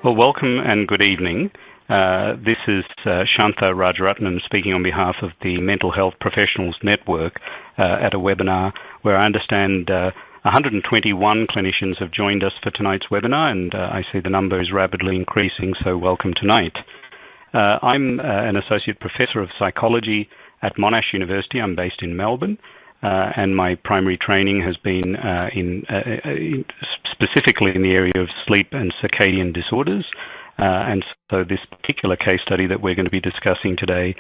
Well, welcome and good evening. This is Shantha Rajaratnam speaking on behalf of the Mental Health Professionals Network at a webinar where I understand 121 clinicians have joined us for tonight's webinar, and I see the number is rapidly increasing, so welcome tonight. I'm an Associate Professor of Psychology at Monash University. I'm based in Melbourne. And my primary training has been specifically in the area of sleep and circadian disorders. And so this particular case study that we're going to be discussing today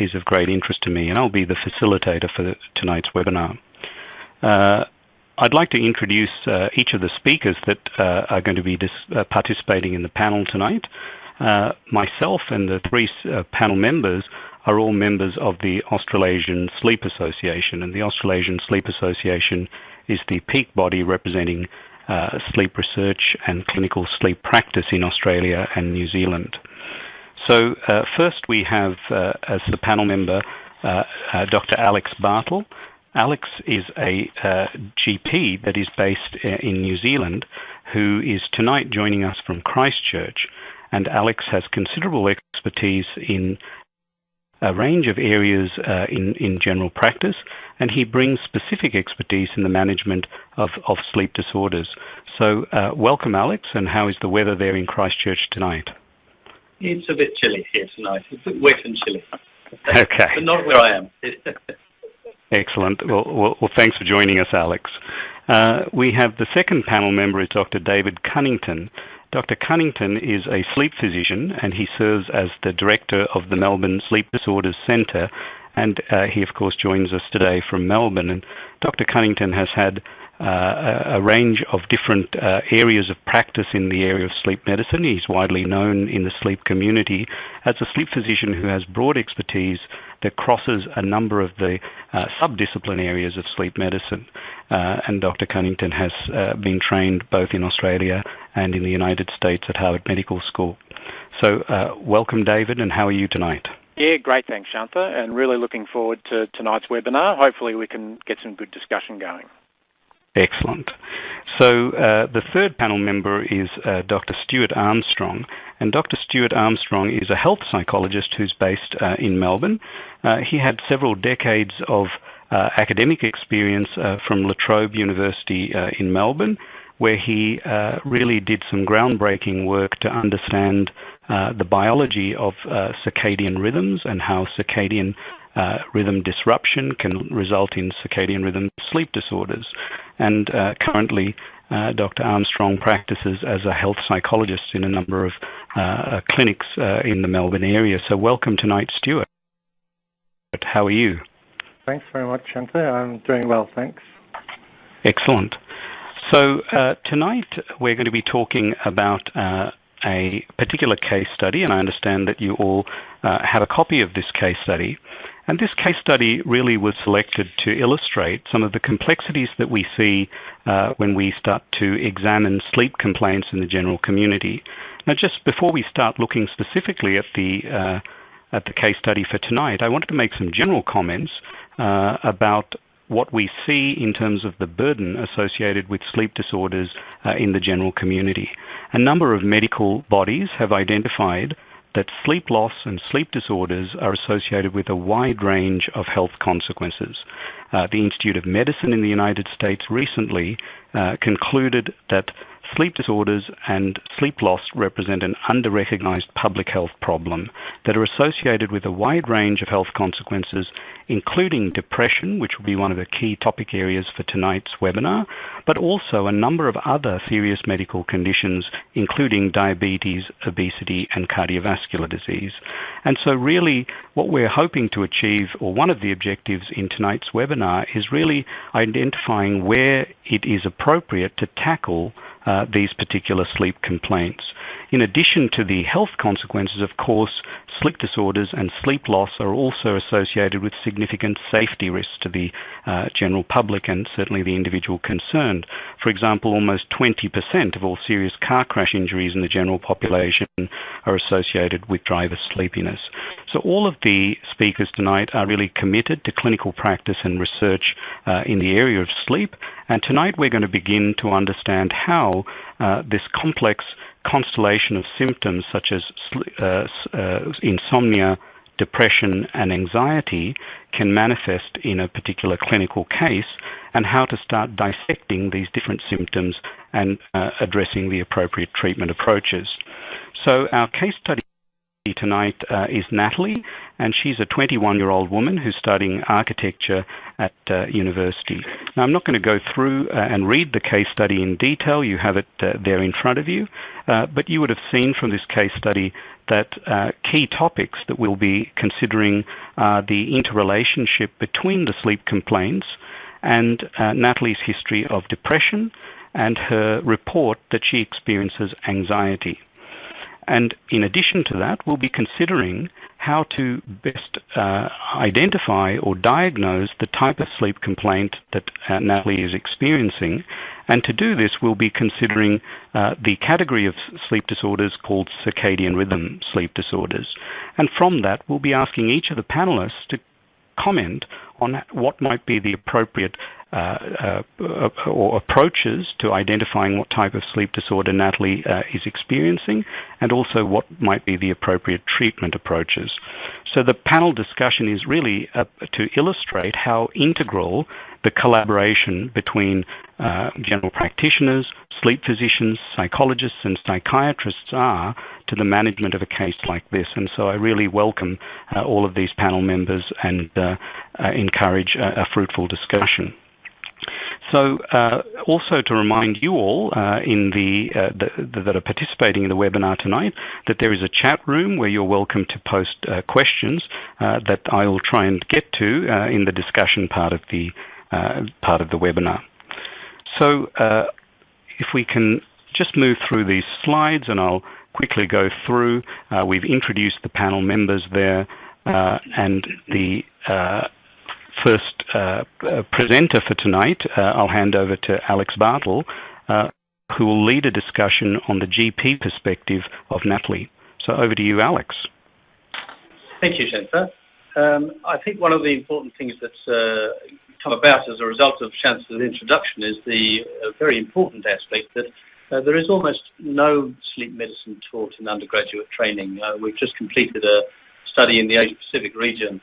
is of great interest to me, and I'll be the facilitator for tonight's webinar. I'd like to introduce each of the speakers that are going to be participating in the panel tonight. Myself and the three panel members are all members of the Australasian Sleep Association, and the Australasian Sleep Association is the peak body representing sleep research and clinical sleep practice in Australia and New Zealand. So first we have as the panel member Dr. Alex Bartle. Alex is a GP that is based in New Zealand who is tonight joining us from Christchurch, and Alex has considerable expertise in a range of areas in general practice, and he brings specific expertise in the management of sleep disorders. So welcome, Alex, and how is the weather there in Christchurch tonight? It's a bit chilly here tonight. It's a bit wet and chilly. Okay. But not where I am. Excellent. Well, thanks for joining us, Alex. We have the second panel member is Dr. David Cunnington. Dr. Cunnington is a sleep physician, and he serves as the director of the Melbourne Sleep Disorders Centre, and he, of course, joins us today from Melbourne. And Dr. Cunnington has had a range of different areas of practice in the area of sleep medicine. He's widely known in the sleep community as a sleep physician who has broad expertise that crosses a number of the subdiscipline areas of sleep medicine. And Dr. Cunnington has been trained both in Australia and in the United States at Harvard Medical School. So welcome, David, and how are you tonight? Yeah, great, thanks, Shantha, and really looking forward to tonight's webinar. Hopefully we can get some good discussion going. Excellent. So the third panel member is Dr. Stuart Armstrong, and Dr. Stuart Armstrong is a health psychologist who's based in Melbourne. He had several decades of academic experience from La Trobe University in Melbourne, where he really did some groundbreaking work to understand the biology of circadian rhythms and how circadian rhythm disruption can result in circadian rhythm sleep disorders. And currently, Dr. Armstrong practices as a health psychologist in a number of clinics in the Melbourne area. So welcome tonight, Stuart. How are you? Thanks very much, Shantha. I'm doing well, thanks. Excellent. So tonight we're going to be talking about a particular case study, and I understand that you all have a copy of this case study. And this case study really was selected to illustrate some of the complexities that we see when we start to examine sleep complaints in the general community. Now, just before we start looking specifically at the case study for tonight, I wanted to make some general comments about what we see in terms of the burden associated with sleep disorders in the general community. A number of medical bodies have identified that sleep loss and sleep disorders are associated with a wide range of health consequences. The Institute of Medicine in the United States recently concluded that sleep disorders and sleep loss represent an under-recognized public health problem that are associated with a wide range of health consequences, including depression, which will be one of the key topic areas for tonight's webinar, but also a number of other serious medical conditions, including diabetes, obesity, and cardiovascular disease. And so really what we're hoping to achieve, or one of the objectives in tonight's webinar, is really identifying where it is appropriate to tackle these particular sleep complaints. In addition to the health consequences, of course, sleep disorders and sleep loss are also associated with significant safety risks to the general public and certainly the individual concerned. For example, almost 20% of all serious car crash injuries in the general population are associated with driver sleepiness. So all of the speakers tonight are really committed to clinical practice and research in the area of sleep, And tonight we're going to begin to understand how this complex constellation of symptoms such as insomnia, depression, and anxiety can manifest in a particular clinical case, and how to start dissecting these different symptoms and addressing the appropriate treatment approaches. So our case study tonight is Natalie, and she's a 21-year-old woman who's studying architecture at university. Now, I'm not going to go through and read the case study in detail. You have it there in front of you, but you would have seen from this case study that key topics that we'll be considering are the interrelationship between the sleep complaints and Natalie's history of depression and her report that she experiences anxiety. And in addition to that, we'll be considering how to best identify or diagnose the type of sleep complaint that Natalie is experiencing. And to do this, we'll be considering the category of sleep disorders called circadian rhythm sleep disorders. And from that, we'll be asking each of the panelists to comment on what might be the appropriate or approaches to identifying what type of sleep disorder Natalie is experiencing, and also what might be the appropriate treatment approaches. So the panel discussion is really to illustrate how integral the collaboration between general practitioners, sleep physicians, psychologists, and psychiatrists are to the management of a case like this. And so I really welcome all of these panel members and encourage a fruitful discussion. So also to remind you all that are participating in the webinar tonight that there is a chat room where you're welcome to post questions that I will try and get to in the discussion part of the webinar. So if we can just move through these slides, and I'll quickly go through. We've introduced the panel members there, and the first presenter for tonight, I'll hand over to Alex Bartle, who will lead a discussion on the GP perspective of Natalie. So over to you, Alex. Thank you, Shanta. I think one of the important things that's come about as a result of Shanta's introduction is the very important aspect that there is almost no sleep medicine taught in undergraduate training. We've just completed a study in the Asia-Pacific region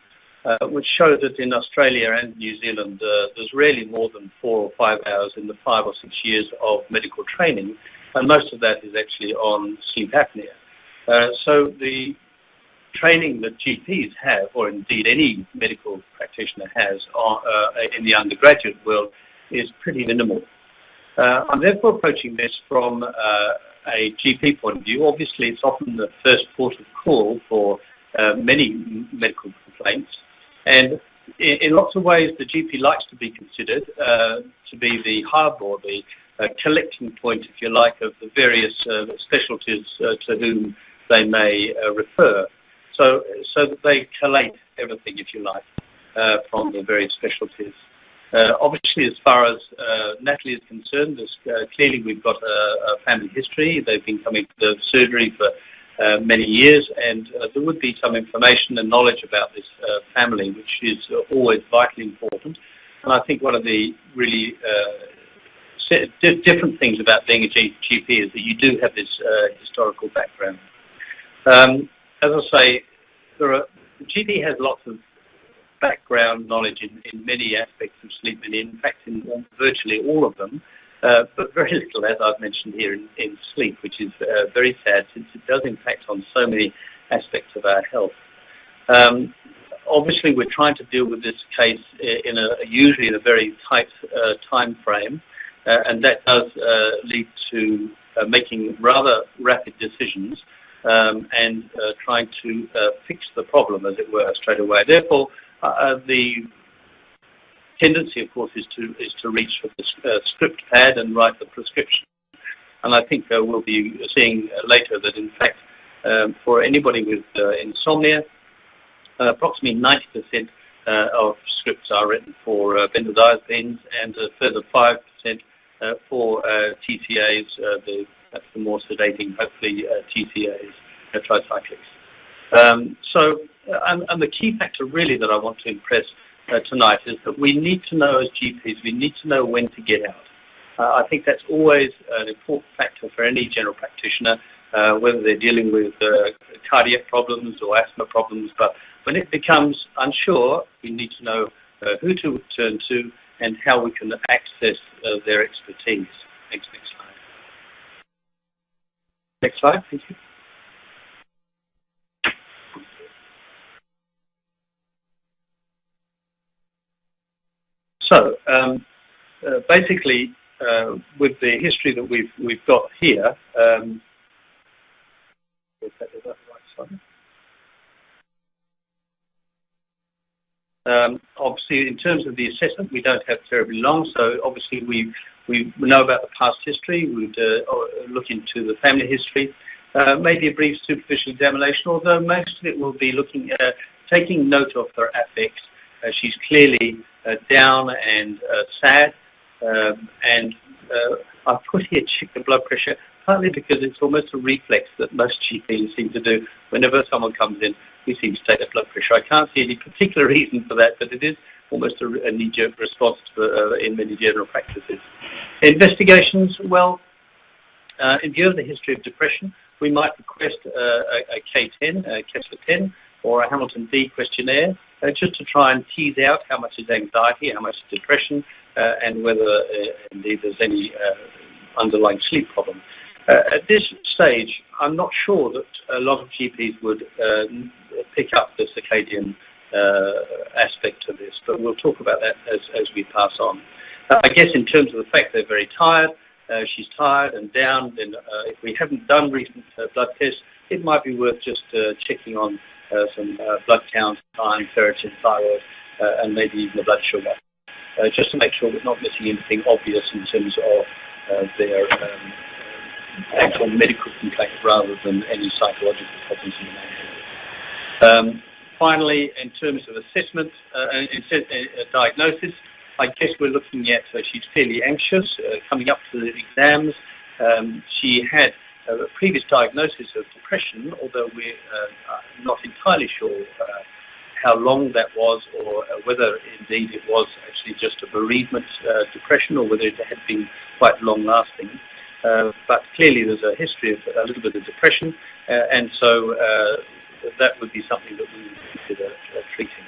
which showed that in Australia and New Zealand there's really more than 4 or 5 hours in the 5 or 6 years of medical training, and most of that is actually on sleep apnea. So the training that GPs have, or indeed any medical practitioner has in the undergraduate world, is pretty minimal. I'm therefore approaching this from a GP point of view. Obviously, it's often the first port of call for many medical complaints, and in lots of ways the GP likes to be considered to be the hub or the collecting point, if you like, of the various specialties to whom they may refer. So that they collate everything, if you like, from the various specialties. Obviously, as far as Natalie is concerned, clearly we've got a family history. They've been coming to the surgery for many years, and there would be some information and knowledge about this family, which is always vitally important. And I think one of the really different things about being a GP is that you do have this historical background. As I say, the GP has lots of background knowledge in many aspects of sleep, and in fact in virtually all of them, but very little, as I've mentioned here, in sleep, which is very sad since it does impact on so many aspects of our health. Obviously, we're trying to deal with this case usually in a very tight time frame, and that does lead to making rather rapid decisions and trying to fix the problem, as it were, straight away. Therefore, the tendency, of course, is to reach for the script pad and write the prescription. And I think we'll be seeing later that, in fact, for anybody with insomnia, approximately 90% of scripts are written for benzodiazepines, and a further 5% for TCAs, that's the more sedating, hopefully, TCAs, tricyclics. And the key factor really that I want to impress tonight is that we need to know as GPs, we need to know when to get out. I think that's always an important factor for any general practitioner, whether they're dealing with cardiac problems or asthma problems. But when it becomes unsure, we need to know who to turn to and how we can access their expertise. Next slide. Next slide, thank you. So, basically, with the history that we've got here, is that the right slide? Obviously, in terms of the assessment, we don't have terribly long, so obviously we know about the past history. We'd look into the family history, maybe a brief superficial examination, although most of it will be looking at taking note of her affects. She's clearly down and sad, and I've put here check the blood pressure, partly because it's almost a reflex that most GPs seem to do. Whenever someone comes in, we seem to take their blood pressure. I can't see any particular reason for that, but it is almost a knee-jerk response in many general practices. Investigations, well, in view of the history of depression, we might request a K10, a Kessler-10, or a Hamilton D questionnaire, just to try and tease out how much is anxiety, how much is depression, and whether indeed there's any underlying sleep problem. At this stage, I'm not sure that a lot of GPs would pick up the circadian aspect of this, but we'll talk about that as we pass on. I guess in terms of the fact they're very tired, she's tired and down, then if we haven't done recent blood tests, it might be worth just checking on some blood count, iron, ferritin, thyroid, and maybe even the blood sugar, just to make sure we're not missing anything obvious in terms of their actual medical complaints rather than any psychological problems in the mind. Finally, in terms of assessment and diagnosis, I guess we're looking at she's fairly anxious, coming up to the exams. She had a previous diagnosis of depression, although we're not entirely sure how long that was, or whether indeed it was actually just a bereavement depression, or whether it had been quite long-lasting. But clearly there's a history of a little bit of depression, and so that would be something that we would consider treating.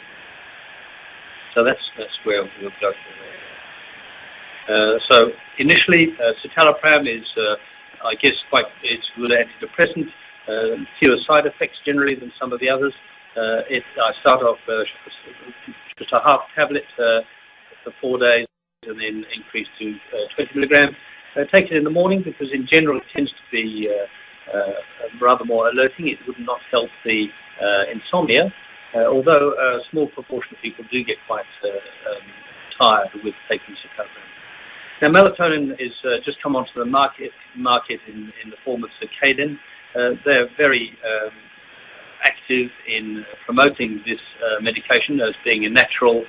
So that's where we'll go from there. So initially, citalopram is, I guess, it's a good antidepressant, fewer side effects generally than some of the others. I start off just a half tablet for 4 days, and then increase to 20 milligrams. Take it in the morning because in general it tends to be rather more alerting. It would not help the insomnia, although a small proportion of people do get quite tired with taking citalopram. Now, melatonin is just come onto the market in the form of circadin. They're very active in promoting this medication as being a natural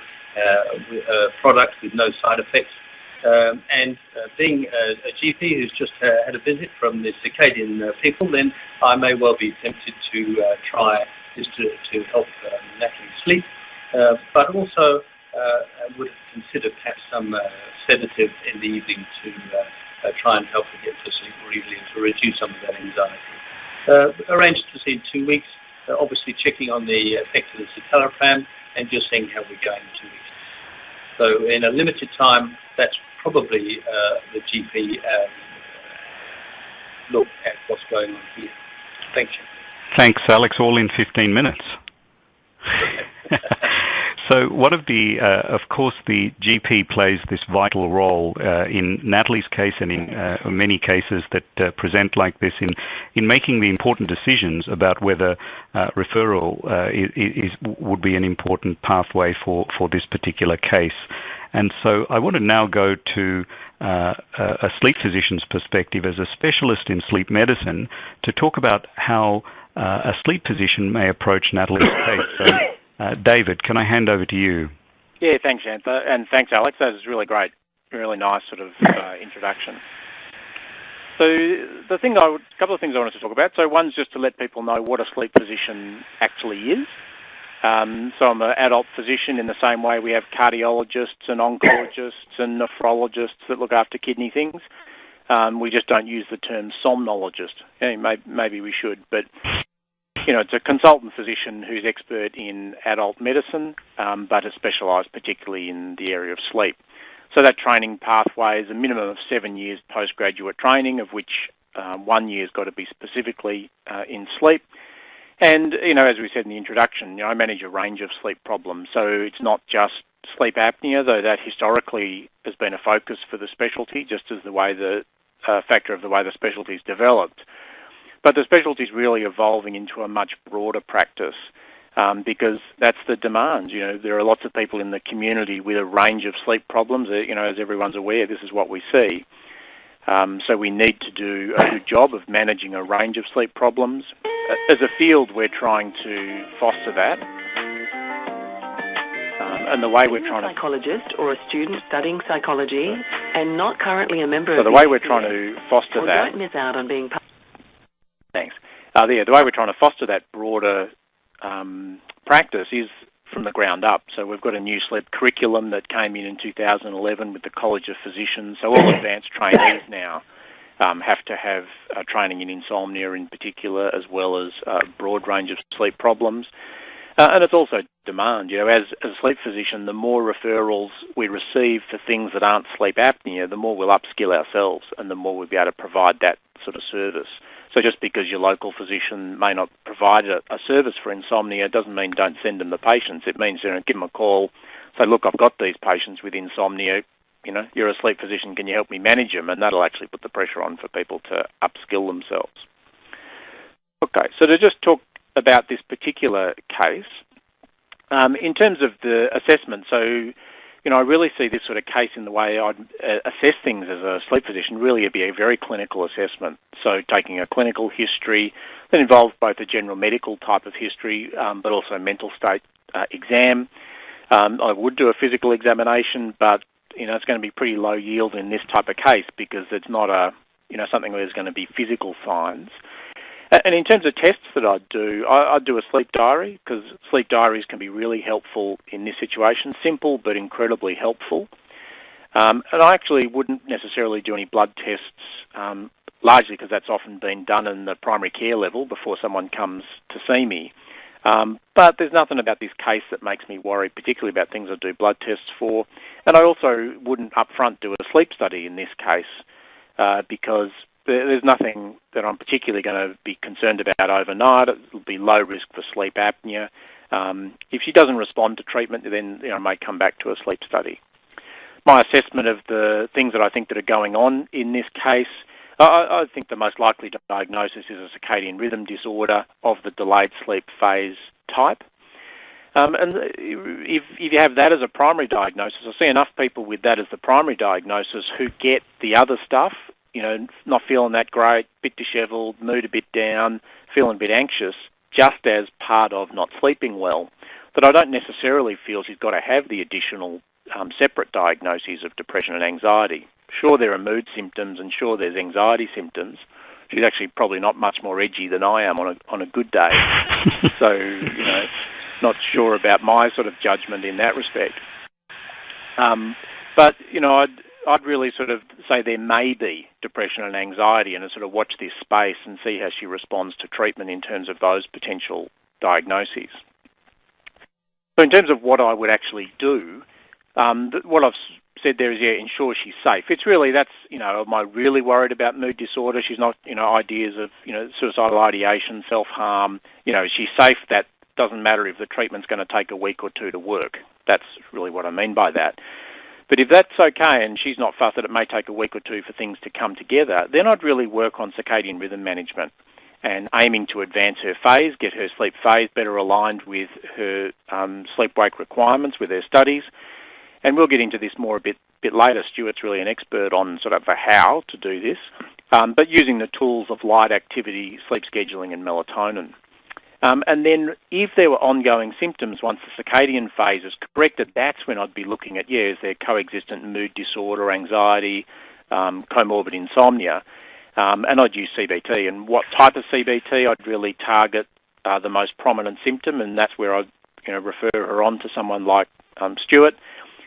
product with no side effects. And being a GP who's just had a visit from the circadian people, then I may well be tempted to try this to help Natalie sleep, but also would consider perhaps some sedative in the evening to try and help her get to sleep more easily and to reduce some of that anxiety. Arranged to see in 2 weeks, obviously checking on the effect of the citalopram and just seeing how we're going in 2 weeks. So in a limited time, that's probably the GP look at what's going on here. Thank you. Thanks, Alex, all in 15 minutes. So one of the, of course, the GP plays this vital role in Natalie's case and in many cases that present like this in making the important decisions about whether referral would be an important pathway for this particular case. And so I want to now go to a sleep physician's perspective as a specialist in sleep medicine to talk about how a sleep physician may approach Natalie's case. So, David, can I hand over to you? Yeah, thanks, Shantha, and thanks, Alex. That was really great, really nice sort of introduction. So a couple of things I wanted to talk about. So one's just to let people know what a sleep physician actually is. So I'm an adult physician in the same way we have cardiologists and oncologists and nephrologists that look after kidney things. We just don't use the term somnologist. Maybe we should, but it's a consultant physician who's expert in adult medicine, but has specialised particularly in the area of sleep. So that training pathway is a minimum of 7 years postgraduate training, of which 1 year's got to be specifically in sleep. And, as we said in the introduction, I manage a range of sleep problems. So it's not just sleep apnea, though that historically has been a focus for the specialty, just as the way the factor of the way the specialty's developed. But the specialty's really evolving into a much broader practice because that's the demand. There are lots of people in the community with a range of sleep problems. As everyone's aware, this is what we see. So we need to do a good job of managing a range of sleep problems. As a field, we're trying to foster that. And the way we're trying to... psychologist or a student studying psychology and not currently a member of... So the way we're trying to foster that... don't miss out on being... Thanks. The way we're trying to foster that broader practice is from the ground up. So we've got a new sleep curriculum that came in 2011 with the College of Physicians. So all advanced trainees now have to have training in insomnia in particular, as well as a broad range of sleep problems. And it's also demand. As a sleep physician, the more referrals we receive for things that aren't sleep apnea, the more we'll upskill ourselves and the more we'll be able to provide that sort of service. So just because your local physician may not provide a service for insomnia doesn't mean don't send them the patients. It means give them a call, say, look, I've got these patients with insomnia. You're a sleep physician, can you help me manage them? And that'll actually put the pressure on for people to upskill themselves. Okay, so to just talk about this particular case, in terms of the assessment, so, I really see this sort of case in the way I'd assess things as a sleep physician. Really, it'd be a very clinical assessment. So taking a clinical history that involves both a general medical type of history, but also a mental state exam. I would do a physical examination, but, it's going to be pretty low yield in this type of case because it's not something where there's going to be physical signs. And in terms of tests that I'd do a sleep diary because sleep diaries can be really helpful in this situation. Simple but incredibly helpful. And I actually wouldn't necessarily do any blood tests, largely because that's often been done in the primary care level before someone comes to see me. But there's nothing about this case that makes me worry, particularly about things I do blood tests for. And I also wouldn't upfront do a sleep study in this case because there's nothing that I'm particularly going to be concerned about overnight. It'll be low risk for sleep apnea. If she doesn't respond to treatment, then I may come back to a sleep study. My assessment of the things that I think that are going on in this case, I think the most likely diagnosis is a circadian rhythm disorder of the delayed sleep phase type. And if you have that as a primary diagnosis, I see enough people with that as the primary diagnosis who get the other stuff, not feeling that great, bit dishevelled, mood a bit down, feeling a bit anxious, just as part of not sleeping well, that I don't necessarily feel she's got to have the additional separate diagnoses of depression and anxiety. Sure, there are mood symptoms and sure, there's anxiety symptoms. She's actually probably not much more edgy than I am on a good day. So, not sure about my sort of judgment in that respect. But, I'd really sort of say there may be depression and anxiety and sort of watch this space and see how she responds to treatment in terms of those potential diagnoses. So in terms of what I would actually do, what I've said there is, ensure she's safe. It's really, am I really worried about mood disorder? She's not, ideas of, suicidal ideation, self-harm. Is she safe? That doesn't matter if the treatment's going to take a week or two to work. That's really what I mean by that. But if that's okay and she's not fussed that it may take a week or two for things to come together, then I'd really work on circadian rhythm management and aiming to advance her phase, get her sleep phase better aligned with her sleep-wake requirements with her studies. And we'll get into this more a bit later. Stuart's really an expert on sort of the how to do this, but using the tools of light activity, sleep scheduling and melatonin. And then if there were ongoing symptoms once the circadian phase is corrected, that's when I'd be looking at, is there coexistent mood disorder, anxiety, comorbid insomnia, and I'd use CBT. And what type of CBT? I'd really target the most prominent symptom, and that's where I'd refer her on to someone like Stuart.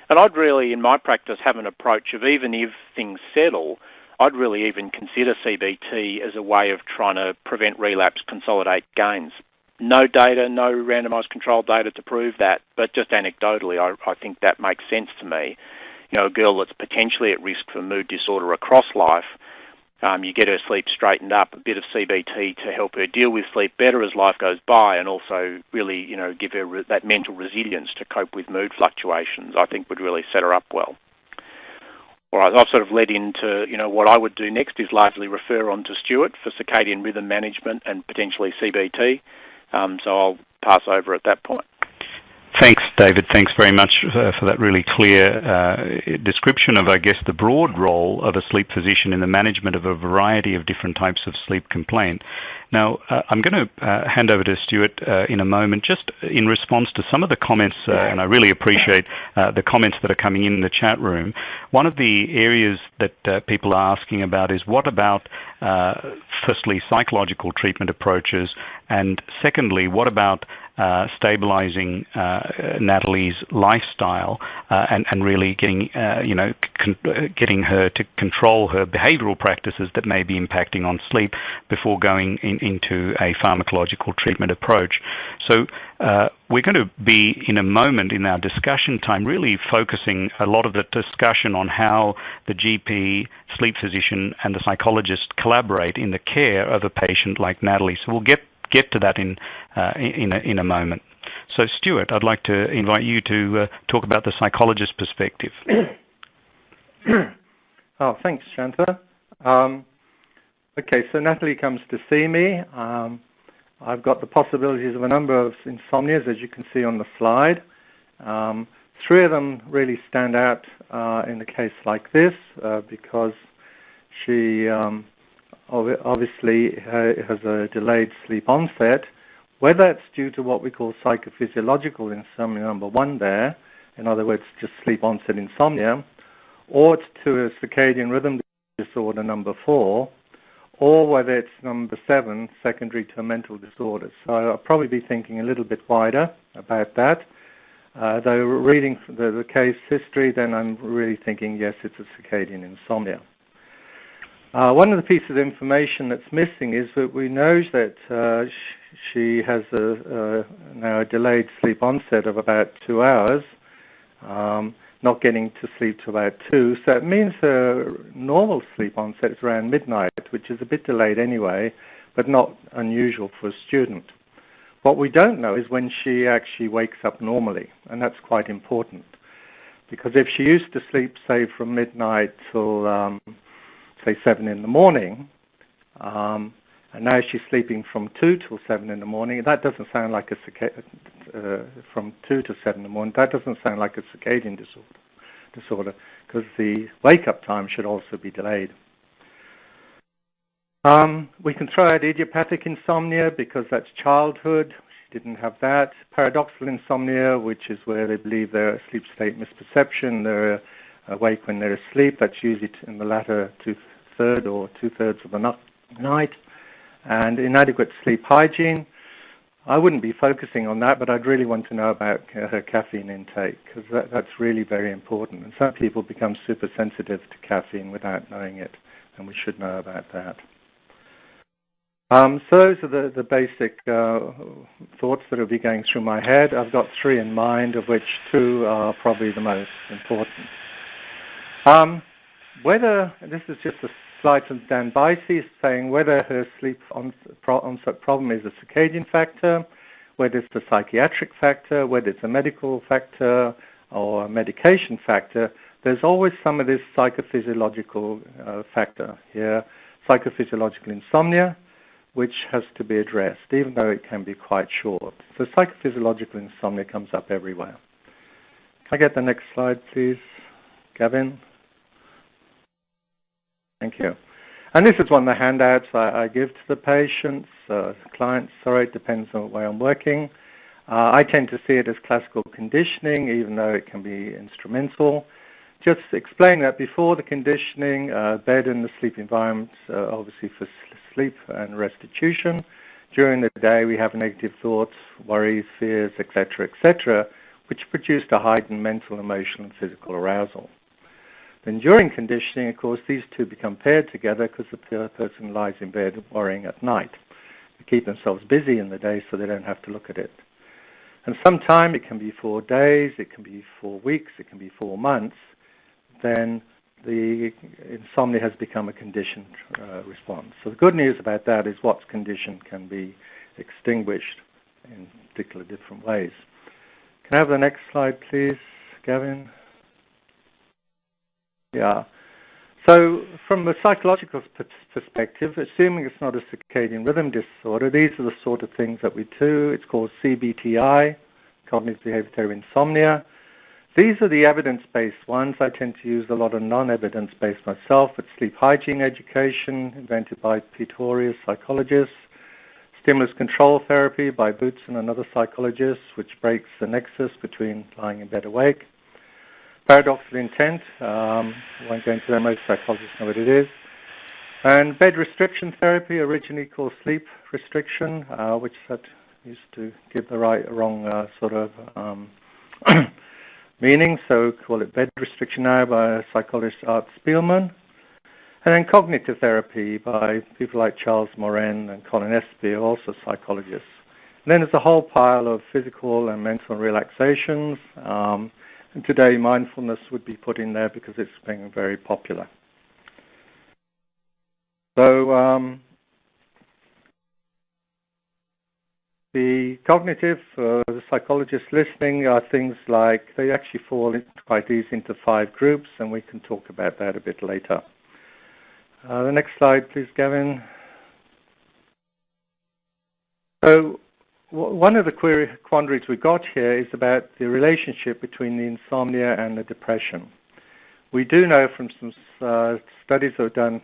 And I'd really, in my practice, have an approach of even if things settle, I'd really even consider CBT as a way of trying to prevent relapse, consolidate gains. No data, no randomised controlled data to prove that, but just anecdotally, I think that makes sense to me. A girl that's potentially at risk for mood disorder across life, you get her sleep straightened up, a bit of CBT to help her deal with sleep better as life goes by, and also really, give her that mental resilience to cope with mood fluctuations, I think would really set her up well. All right, I've sort of led into, what I would do next is largely refer on to Stuart for circadian rhythm management and potentially CBT. So I'll pass over at that point. Thanks, David. Thanks very much for that really clear description of, I guess, the broad role of a sleep physician in the management of a variety of different types of sleep complaint. Now, I'm going to hand over to Stuart in a moment, just in response to some of the comments, and I really appreciate the comments that are coming in the chat room. One of the areas that people are asking about is what about, firstly, psychological treatment approaches, and secondly, what about stabilizing Natalie's lifestyle and really getting getting her to control her behavioral practices that may be impacting on sleep before going into a pharmacological treatment approach. So we're going to be, in a moment in our discussion time, really focusing a lot of the discussion on how the GP, sleep physician, and the psychologist collaborate in the care of a patient like Natalie. So we'll get to that in a moment. So, Stuart, I'd like to invite you to talk about the psychologist's perspective. Oh, thanks, Shanta. Okay, so Natalie comes to see me. I've got the possibilities of a number of insomnias, as you can see on the slide. Three of them really stand out in a case like this because she obviously has a delayed sleep onset. Whether it's due to what we call psychophysiological insomnia number 1 there, in other words, just sleep onset insomnia, or it's to a circadian rhythm disorder number 4, or whether it's number 7, secondary to a mental disorder. So I'll probably be thinking a little bit wider about that. Though reading the case history, then I'm really thinking, yes, it's a circadian insomnia. One of the pieces of information that's missing is that we know that she has now a delayed sleep onset of about 2 hours, not getting to sleep till about 2. So it means her normal sleep onset is around midnight, which is a bit delayed anyway, but not unusual for a student. What we don't know is when she actually wakes up normally, and that's quite important. Because if she used to sleep, say, from midnight till say 7 in the morning, and now she's sleeping from 2 till 7 in the morning. That doesn't sound like from 2 to 7 in the morning. That doesn't sound like a circadian disorder, because the wake-up time should also be delayed. We can throw out idiopathic insomnia because that's childhood. She didn't have that. Paradoxical insomnia, which is where they believe they're a sleep state misperception. They're awake when they're asleep. That's usually in the latter two-thirds of the night. And inadequate sleep hygiene. I wouldn't be focusing on that, but I'd really want to know about her caffeine intake, because that's really very important. And some people become super sensitive to caffeine without knowing it, and we should know about that. So those are the basic thoughts that will be going through my head. I've got 3 in mind, of which 2 are probably the most important. This is just a slide from Dan Bicey saying whether her sleep onset problem is a circadian factor, whether it's a psychiatric factor, whether it's a medical factor or a medication factor. There's always some of this psychophysiological factor here, psychophysiological insomnia, which has to be addressed, even though it can be quite short. So psychophysiological insomnia comes up everywhere. Can I get the next slide, please, Gavin? Thank you. And this is one of the handouts I give to the patients, clients, it depends on the way I'm working. I tend to see it as classical conditioning, even though it can be instrumental. Just explain that before the conditioning, bed and the sleep environment, obviously for sleep and restitution. during the day we have negative thoughts, worries, fears, etc., which produced a heightened mental, emotional, and physical arousal. Then during conditioning, of course, these two become paired together because the person lies in bed worrying at night. They keep themselves busy in the day so they don't have to look at it. And sometime, it can be 4 days, it can be 4 weeks, it can be 4 months, then the insomnia has become a conditioned response. So the good news about that is what's conditioned can be extinguished in particular different ways. Can I have the next slide, please, Gavin? Yeah. So from a psychological perspective, assuming it's not a circadian rhythm disorder, these are the sort of things that we do. It's called CBTI, cognitive behavioral therapy insomnia. These are the evidence-based ones. I tend to use a lot of non-evidence-based myself. It's sleep hygiene education, invented by Pretorius psychologists. Stimulus control therapy by Boots and another psychologist, which breaks the nexus between lying in bed awake. Paradoxical intent, I won't go into that, most psychologists know what it is. And bed restriction therapy, originally called sleep restriction, which that used to give the wrong sort of meaning, so call it bed restriction now by psychologist Art Spielman. And then cognitive therapy by people like Charles Morin and Colin Espy, also psychologists. And then there's a whole pile of physical and mental relaxations. And today, mindfulness would be put in there because it's being very popular. So the cognitive, the psychologists listening, are things like, they actually fall quite easily into 5 groups, and we can talk about that a bit later. The next slide, please, Gavin. So one of the quandaries we got here is about the relationship between the insomnia and the depression. We do know from some studies that were done,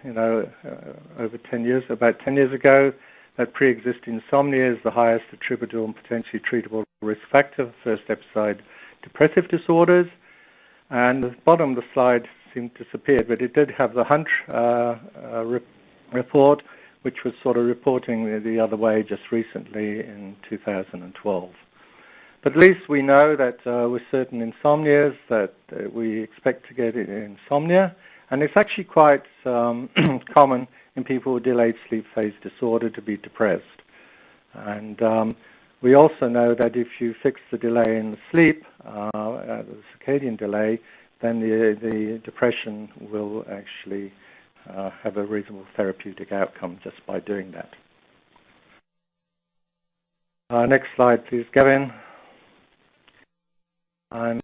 over 10 years, about 10 years ago, that pre-existing insomnia is the highest attributable and potentially treatable risk factor for first episode depressive disorders. And the bottom of the slide seemed to disappear, but it did have the Hunt report, which was sort of reporting the other way just recently in 2012. But at least we know that with certain insomnias that we expect to get insomnia, and it's actually quite common in people with delayed sleep phase disorder to be depressed. And we also know that if you fix the delay in the sleep, the circadian delay, then the depression will actually have a reasonable therapeutic outcome just by doing that. Next slide, please, Gavin. And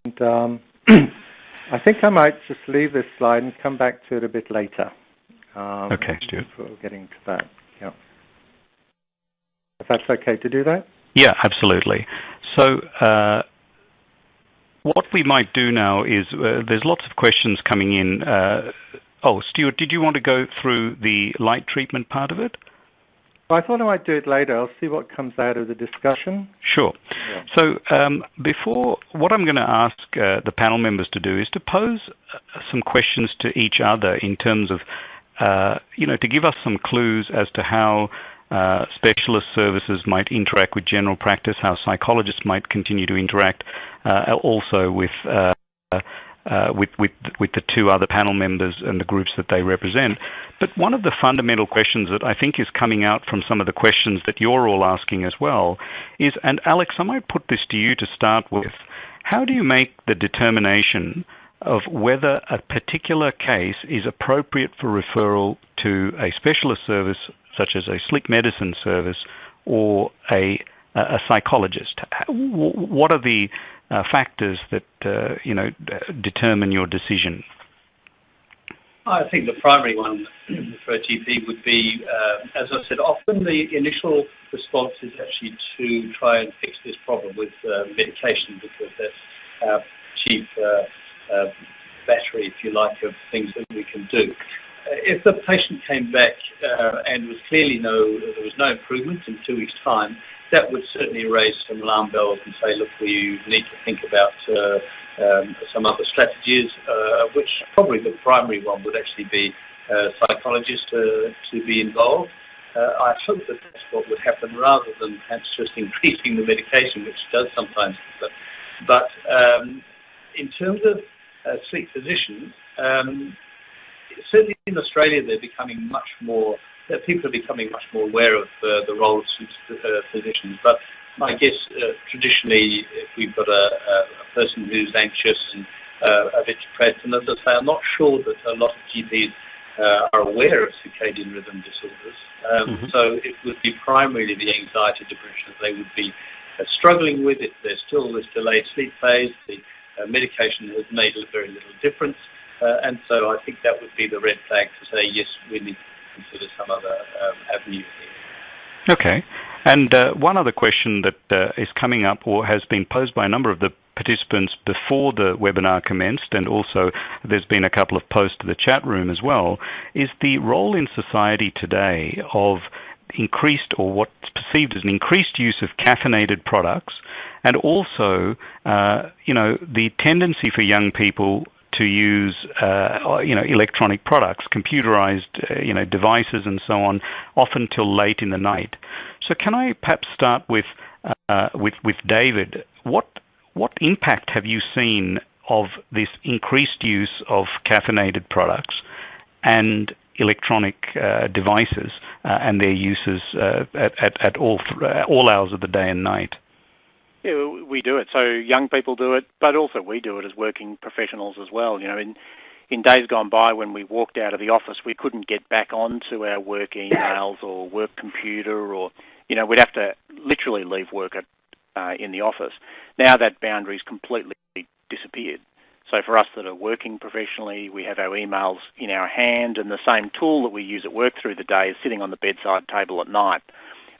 I think I might just leave this slide and come back to it a bit later. Okay, Stuart. Before getting to that, yeah. If that's okay to do that? Yeah, absolutely. So what we might do now is, there's lots of questions coming in. Stuart, did you want to go through the light treatment part of it? I thought I might do it later. I'll see what comes out of the discussion. Sure. Yeah. So before, what I'm going to ask the panel members to do is to pose some questions to each other in terms of, to give us some clues as to how specialist services might interact with general practice, how psychologists might continue to interact also with the 2 other panel members and the groups that they represent. But one of the fundamental questions that I think is coming out from some of the questions that you're all asking as well is, and Alex, I might put this to you to start with, how do you make the determination of whether a particular case is appropriate for referral to a specialist service such as a sleep medicine service or a psychologist? What are the factors that determine your decision? I think the primary one for a GP would be, as I said, often the initial response is actually to try and fix this problem with medication, because that's our chief battery, if you like, of things that we can do. If the patient came back and was clearly there was no improvement in 2 weeks' time, that would certainly raise some alarm bells and say, look, we need to think about some other strategies, which probably the primary one would actually be psychologists to be involved. I hope that that's what would happen rather than perhaps just increasing the medication, which does sometimes happen. But in terms of sleep physicians, certainly in Australia, people are becoming much more aware of the role of sleep physicians. But I guess traditionally, if we've got a person who's anxious and a bit depressed, and as I say, I'm not sure that a lot of GPs are aware of circadian rhythm disorders. So it would be primarily the anxiety, depression they would be struggling with. If there's still this delayed sleep phase, the medication has made very little difference. And so I think that would be the red flag to say, yes, we need to consider some other avenue here. Okay. And one other question that is coming up or has been posed by a number of the participants before the webinar commenced, and also there's been a couple of posts to the chat room as well, is the role in society today of increased, or what's perceived as an increased use of caffeinated products, and also, the tendency for young people to use, electronic products, computerized, devices and so on, often till late in the night. So can I perhaps start with David? What impact have you seen of this increased use of caffeinated products and electronic devices and their uses at all hours of the day and night? Yeah, we do it. So young people do it, but also we do it as working professionals as well. In days gone by, when we walked out of the office, we couldn't get back onto our work emails or work computer, or we'd have to literally leave work in the office. Now that boundary's completely disappeared. So for us that are working professionally, we have our emails in our hand, and the same tool that we use at work through the day is sitting on the bedside table at night.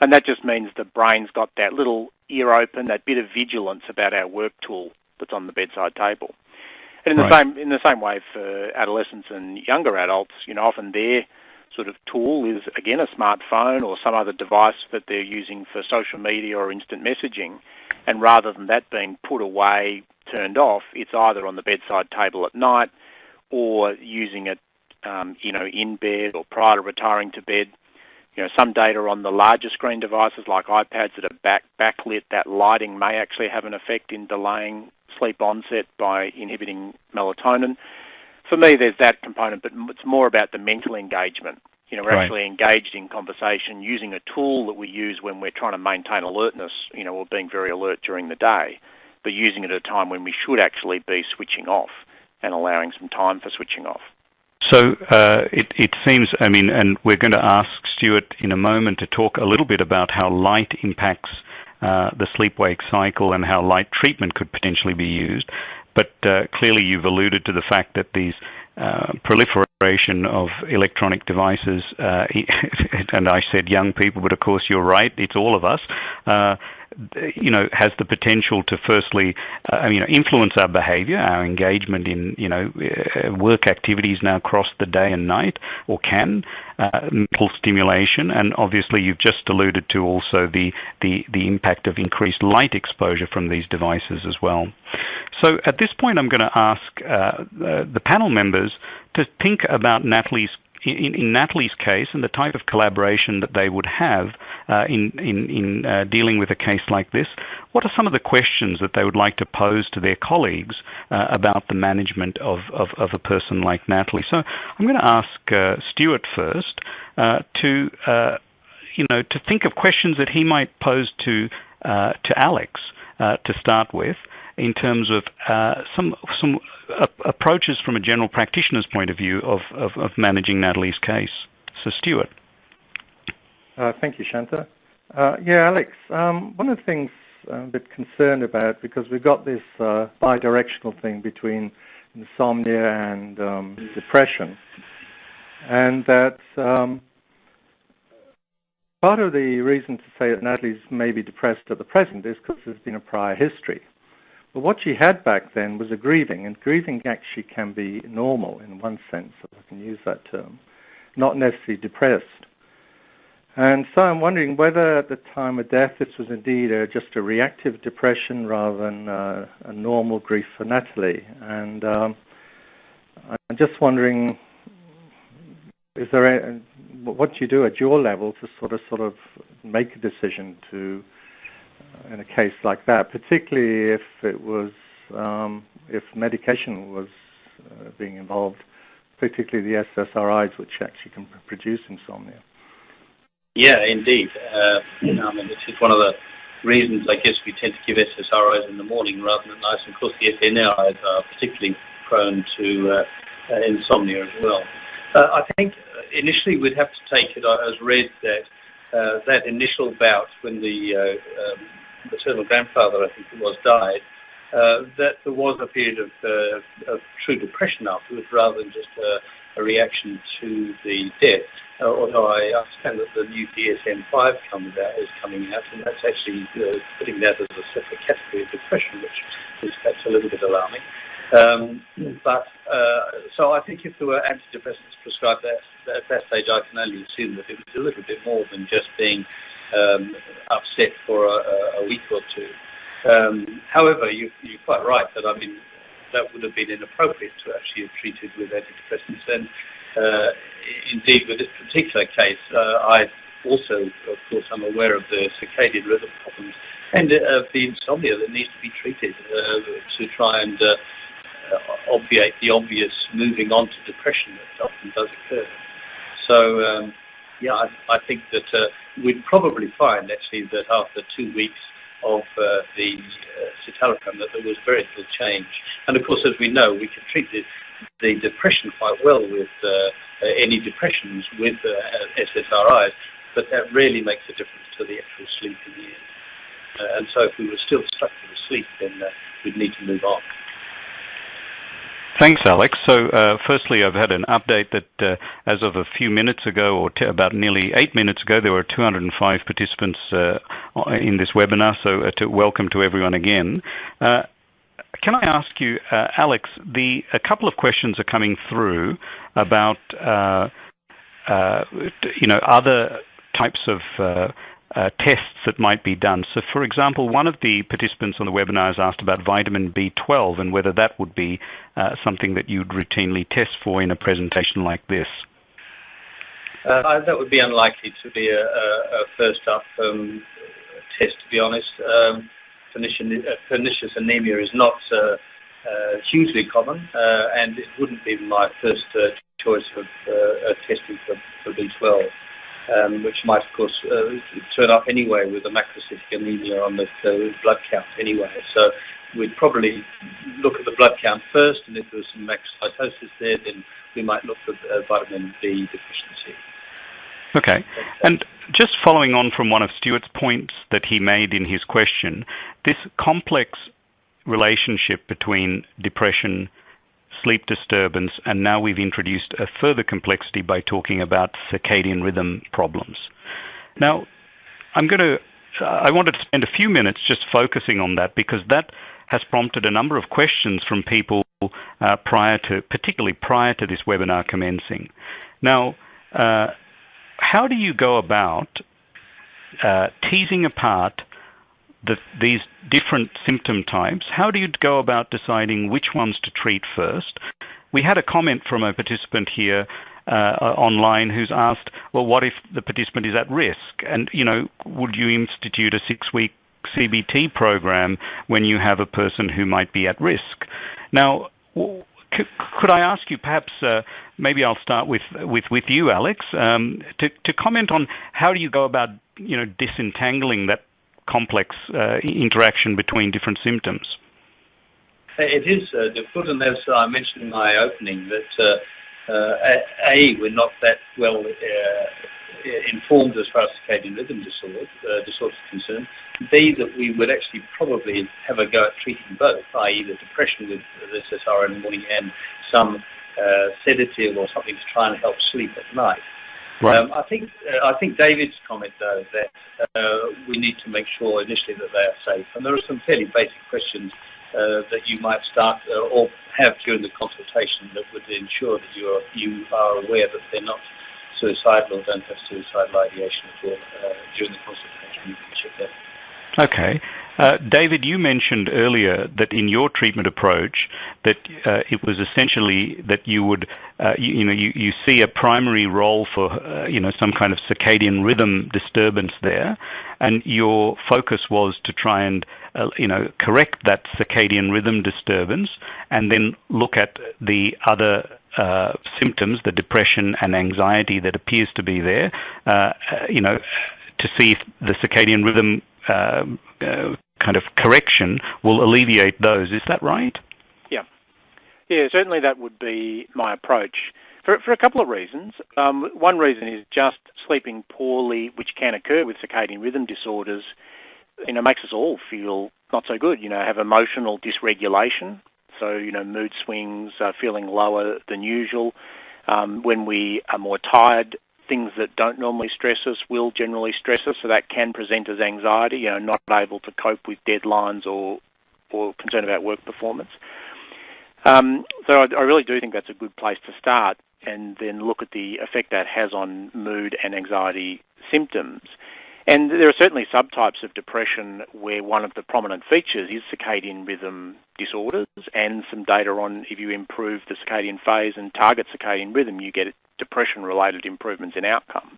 And that just means the brain's got that little ear open, that bit of vigilance about our work tool that's on the bedside table. And in the same way for adolescents and younger adults, often their sort of tool is, again, a smartphone or some other device that they're using for social media or instant messaging. And rather than that being put away, turned off, it's either on the bedside table at night or using it, in bed or prior to retiring to bed. Some data on the larger screen devices like iPads that are backlit, that lighting may actually have an effect in delaying sleep onset by inhibiting melatonin. For me, there's that component, but it's more about the mental engagement. We're actually engaged in conversation using a tool that we use when we're trying to maintain alertness, or being very alert during the day, but using it at a time when we should actually be switching off and allowing some time for switching off. So it seems, and we're going to ask Stuart in a moment to talk a little bit about how light impacts the sleep-wake cycle and how light treatment could potentially be used. But clearly you've alluded to the fact that these proliferation of electronic devices, and I said young people, but of course you're right, it's all of us, has the potential to firstly, influence our behavior, our engagement in, work activities now across the day and night, or can, mental stimulation, and obviously you've just alluded to also the impact of increased light exposure from these devices as well. So at this point, I'm going to ask the panel members to think about Natalie's case and the type of collaboration that they would have in dealing with a case like this. What are some of the questions that they would like to pose to their colleagues about the management of a person like Natalie? So I'm going to ask Stuart first to think of questions that he might pose to Alex to start with, in terms of some approaches from a general practitioner's point of view of managing Natalie's case. So, Stuart. Thank you, Shanta. Alex, one of the things I'm a bit concerned about, because we've got this bi-directional thing between insomnia and depression, and that part of the reason to say that Natalie's maybe depressed at the present is because there's been a prior history. But what she had back then was a grieving, and grieving actually can be normal in one sense, if I can use that term, not necessarily depressed. And so I'm wondering whether at the time of death this was indeed just a reactive depression rather than a normal grief for Natalie. And I'm just wondering, what you do at your level to sort of make a decision to in a case like that, particularly if it was if medication was being involved, particularly the SSRIs, which actually can produce insomnia. Yeah, indeed. This is one of the reasons, I guess, we tend to give SSRIs in the morning rather than at night. And of course, the SNRIs are particularly prone to insomnia as well. I think initially we'd have to take it as read that that initial bout when the maternal grandfather, I think it was, died, that there was a period of true depression afterwards rather than just a reaction to the death. Although I understand that the new DSM-5 is coming out, and that's actually putting that as a separate category of depression, which is perhaps a little bit alarming. So I think if there were antidepressants prescribed at that stage, I can only assume that it was a little bit more than just being upset for a week or two. However, you're quite right that, that would have been inappropriate to actually have treated with antidepressants. And indeed, with this particular case, I also, of course, I'm aware of the circadian rhythm problems and of the insomnia that needs to be treated to try and obviate the obvious moving on to depression that often does occur. So, I think that we'd probably find, actually, that after 2 weeks of the citalopram, that there was very little change. And, of course, as we know, we can treat the depression quite well with any depressions with SSRIs, but that really makes a difference to the actual sleep in the end. And so if we were still stuck to the sleep, then we'd need to move on. Thanks, Alex. So, firstly, I've had an update that as of a few minutes ago, or about nearly 8 minutes ago, there were 205 participants in this webinar, so welcome to everyone again. Can I ask you, Alex, a couple of questions are coming through about other types of tests that might be done. So, for example, one of the participants on the webinar has asked about vitamin B12 and whether that would be something that you'd routinely test for in a presentation like this. That would be unlikely to be a first-up test, to be honest. Pernicious anemia is not hugely common, and it wouldn't be my first choice of testing for B12. Which might, of course, turn up anyway with a macrocytic anemia on the blood count anyway. So we'd probably look at the blood count first, and if there was some macrocytosis there, then we might look for vitamin B deficiency. Okay. And just following on from one of Stuart's points that he made in his question, this complex relationship between depression, sleep disturbance, and now we've introduced a further complexity by talking about circadian rhythm problems. Now, I wanted to spend a few minutes just focusing on that because that has prompted a number of questions from people particularly prior to this webinar commencing. Now, how do you go about teasing apart these different symptom types? How do you go about deciding which ones to treat first? We had a comment from a participant here online who's asked, well, what if the participant is at risk? And, would you institute a 6-week CBT program when you have a person who might be at risk? Now, could I ask you, perhaps, maybe I'll start with you, Alex, to comment on how do you go about, disentangling that complex interaction between different symptoms? It is difficult, and as I mentioned in my opening, that we're not that well informed as far as circadian rhythm disorders are concerned. B, that we would actually probably have a go at treating both, i.e. the depression with SSRI in the morning and some sedative or something to try and help sleep at night. Right. I think David's comment, though, that we need to make sure initially that they are safe. And there are some fairly basic questions that you might start or have during the consultation that would ensure that you are aware that they're not suicidal or don't have suicidal ideation at all during the consultation. You can check that. Okay. David, you mentioned earlier that in your treatment approach that it was essentially that you would, you see a primary role for, some kind of circadian rhythm disturbance there, and your focus was to try and, correct that circadian rhythm disturbance and then look at the other symptoms, the depression and anxiety that appears to be there, to see if the circadian rhythm kind of correction will alleviate those. Is that right? Yeah, certainly that would be my approach for a couple of reasons. One reason is just sleeping poorly, which can occur with circadian rhythm disorders, makes us all feel not so good, have emotional dysregulation. So, mood swings, feeling lower than usual. When we are more tired, things that don't normally stress us will generally stress us, so that can present as anxiety, not able to cope with deadlines or concern about work performance. So I really do think that's a good place to start and then look at the effect that has on mood and anxiety symptoms. And there are certainly subtypes of depression where one of the prominent features is circadian rhythm disorders, and some data on if you improve the circadian phase and target circadian rhythm, you get depression-related improvements in outcome.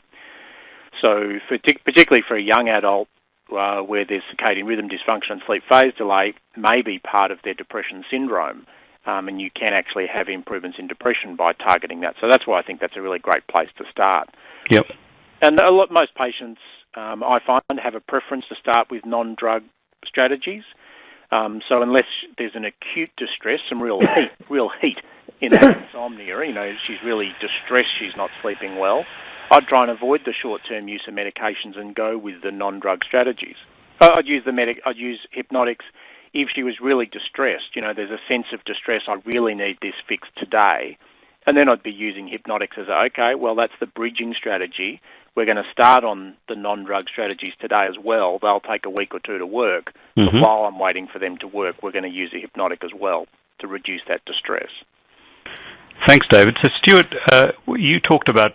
So particularly for a young adult where there's circadian rhythm dysfunction and sleep phase delay may be part of their depression syndrome, and you can actually have improvements in depression by targeting that. So that's why I think that's a really great place to start. Yep. And most patients, I find, have a preference to start with non-drug strategies. So unless there's an acute distress, some real heat in that insomnia, she's really distressed, she's not sleeping well, I'd try and avoid the short-term use of medications and go with the non-drug strategies. I'd use hypnotics if she was really distressed. There's a sense of distress, I really need this fixed today. And then I'd be using hypnotics as that's the bridging strategy. We're going to start on the non-drug strategies today as well. They'll take a week or two to work. But while I'm waiting for them to work, we're going to use a hypnotic as well to reduce that distress. Thanks, David. So, Stuart, you talked about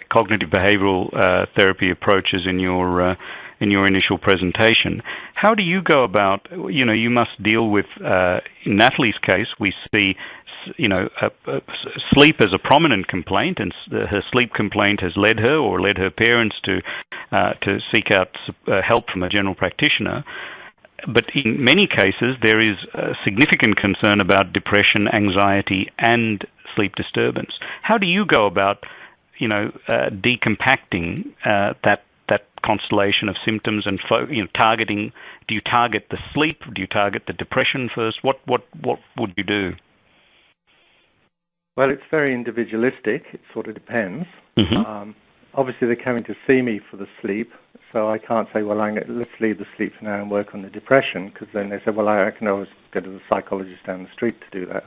cognitive behavioral therapy approaches in your initial presentation. How do you go about, you must deal with, in Natalie's case, we see, sleep as a prominent complaint, and her sleep complaint has led her parents to seek out help from a general practitioner. But in many cases, there is a significant concern about depression, anxiety, and sleep disturbance. How do you go about, decompacting that constellation of symptoms and targeting? Do you target the sleep? Do you target the depression first? What would you do? Well, it's very individualistic. It sort of depends. Obviously, they're coming to see me for the sleep, so I can't say, let's leave the sleep for now and work on the depression, because then they say, I can always go to the psychologist down the street to do that.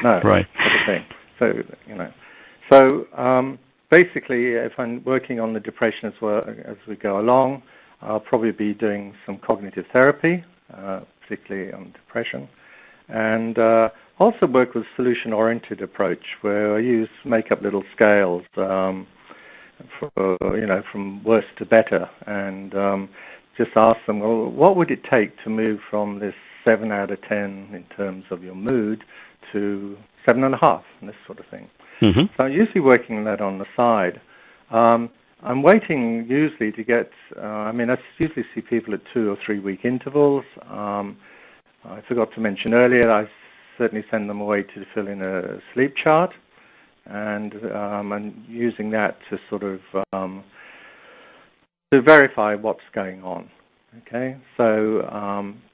No, right. Sort of thing. So, basically, if I'm working on the depression as well as we go along, I'll probably be doing some cognitive therapy, particularly on depression, and also work with solution-oriented approach, where I make up little scales, from worse to better, and just ask them, what would it take to move from this 7 out of 10 in terms of your mood to 7.5, and this sort of thing. So I'm usually working that on the side. I'm waiting usually to get, I usually see people at 2 or 3 week intervals. I forgot to mention earlier, I certainly send them away to fill in a sleep chart, and I'm using that to sort of to verify what's going on. Okay, so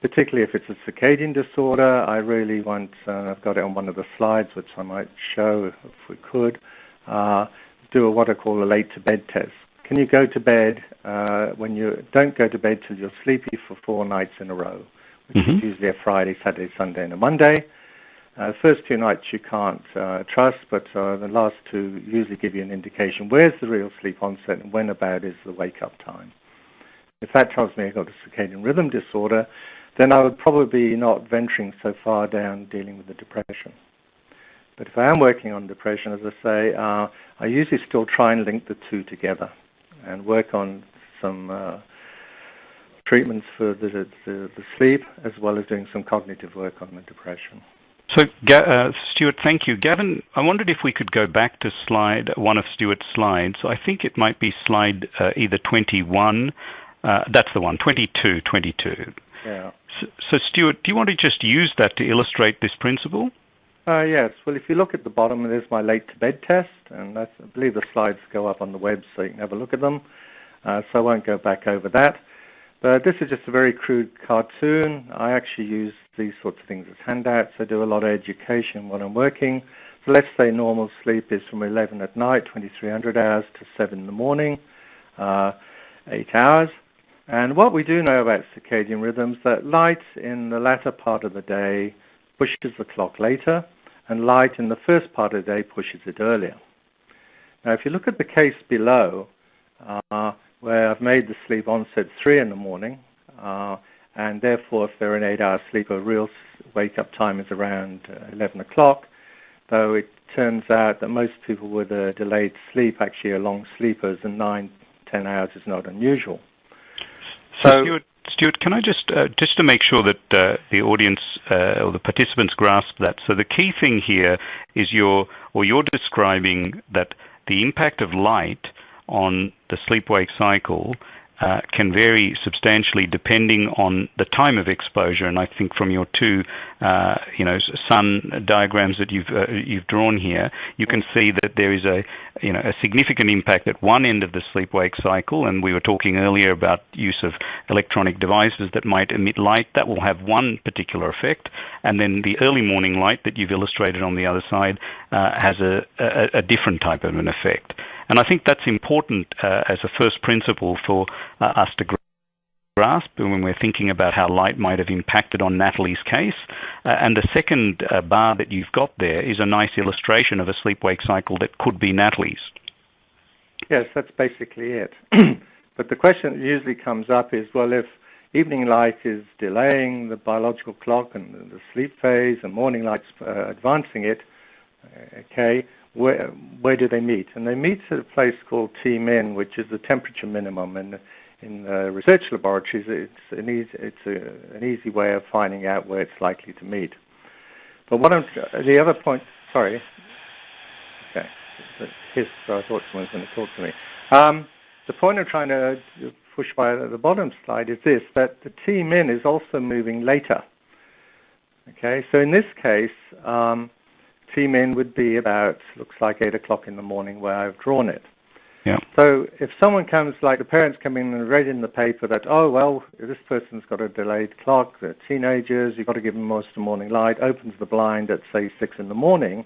particularly if it's a circadian disorder, I really want, I've got it on one of the slides, which I might show if we could, do what I call a late to bed test. Can you go to bed when you don't go to bed till you're sleepy for 4 nights in a row, which is usually a Friday, Saturday, Sunday, and a Monday. First 2 nights you can't trust, but the last 2 usually give you an indication where's the real sleep onset and when about is the wake-up time. If that tells me I've got a circadian rhythm disorder, then I would probably be not venturing so far down dealing with the depression. But if I am working on depression, as I say, I usually still try and link the 2 together and work on some treatments for the sleep, as well as doing some cognitive work on the depression. So, Stuart, thank you. Gavin, I wondered if we could go back to one of Stuart's slides. I think it might be slide either 21. That's the one, 22. Yeah. So, Stuart, do you want to just use that to illustrate this principle? Yes. Well, if you look at the bottom, there's my late-to-bed test, and I believe the slides go up on the web so you can have a look at them. So I won't go back over that. But this is just a very crude cartoon. I actually use these sorts of things as handouts. I do a lot of education when I'm working. So let's say normal sleep is from 11 at night, 2300 hours, to 7 in the morning, 8 hours. And what we do know about circadian rhythms, that light in the latter part of the day pushes the clock later, and light in the first part of the day pushes it earlier. Now, if you look at the case below, where I've made the sleep onset 3 in the morning, and therefore if they're an 8-hour sleeper, real wake-up time is around 11 o'clock, though it turns out that most people with a delayed sleep actually are long sleepers, and 9-10 hours is not unusual. So Stuart, can I just to make sure that the audience or the participants grasp that, so the key thing here is you're describing that the impact of light on the sleep-wake cycle can vary substantially depending on the time of exposure. And I think from your two, sun diagrams that you've drawn here, you can see that there is a significant impact at one end of the sleep-wake cycle. And we were talking earlier about use of electronic devices that might emit light. That will have one particular effect. And then the early morning light that you've illustrated on the other side has a different type of an effect. And I think that's important as a first principle for us to grasp when we're thinking about how light might have impacted on Natalie's case. And the second bar that you've got there is a nice illustration of a sleep-wake cycle that could be Natalie's. Yes, that's basically it. But the question that usually comes up is, well, if evening light is delaying the biological clock and the sleep phase, and morning light's advancing it, okay, where do they meet? And they meet at a place called T-min, which is the temperature minimum. And in research laboratories, it's an easy way of finding out where it's likely to meet. But the other point, sorry. Okay. So I thought someone was going to talk to me. The point I'm trying to push by the bottom slide is this, that the T-min is also moving later. Okay, so in this case, T-min would be about, looks like 8 o'clock in the morning where I've drawn it. Yeah. So if someone comes, like the parents come in and read in the paper that, oh, well, this person's got a delayed clock, they're teenagers, you've got to give them most of the morning light, opens the blind at, say, 6 in the morning,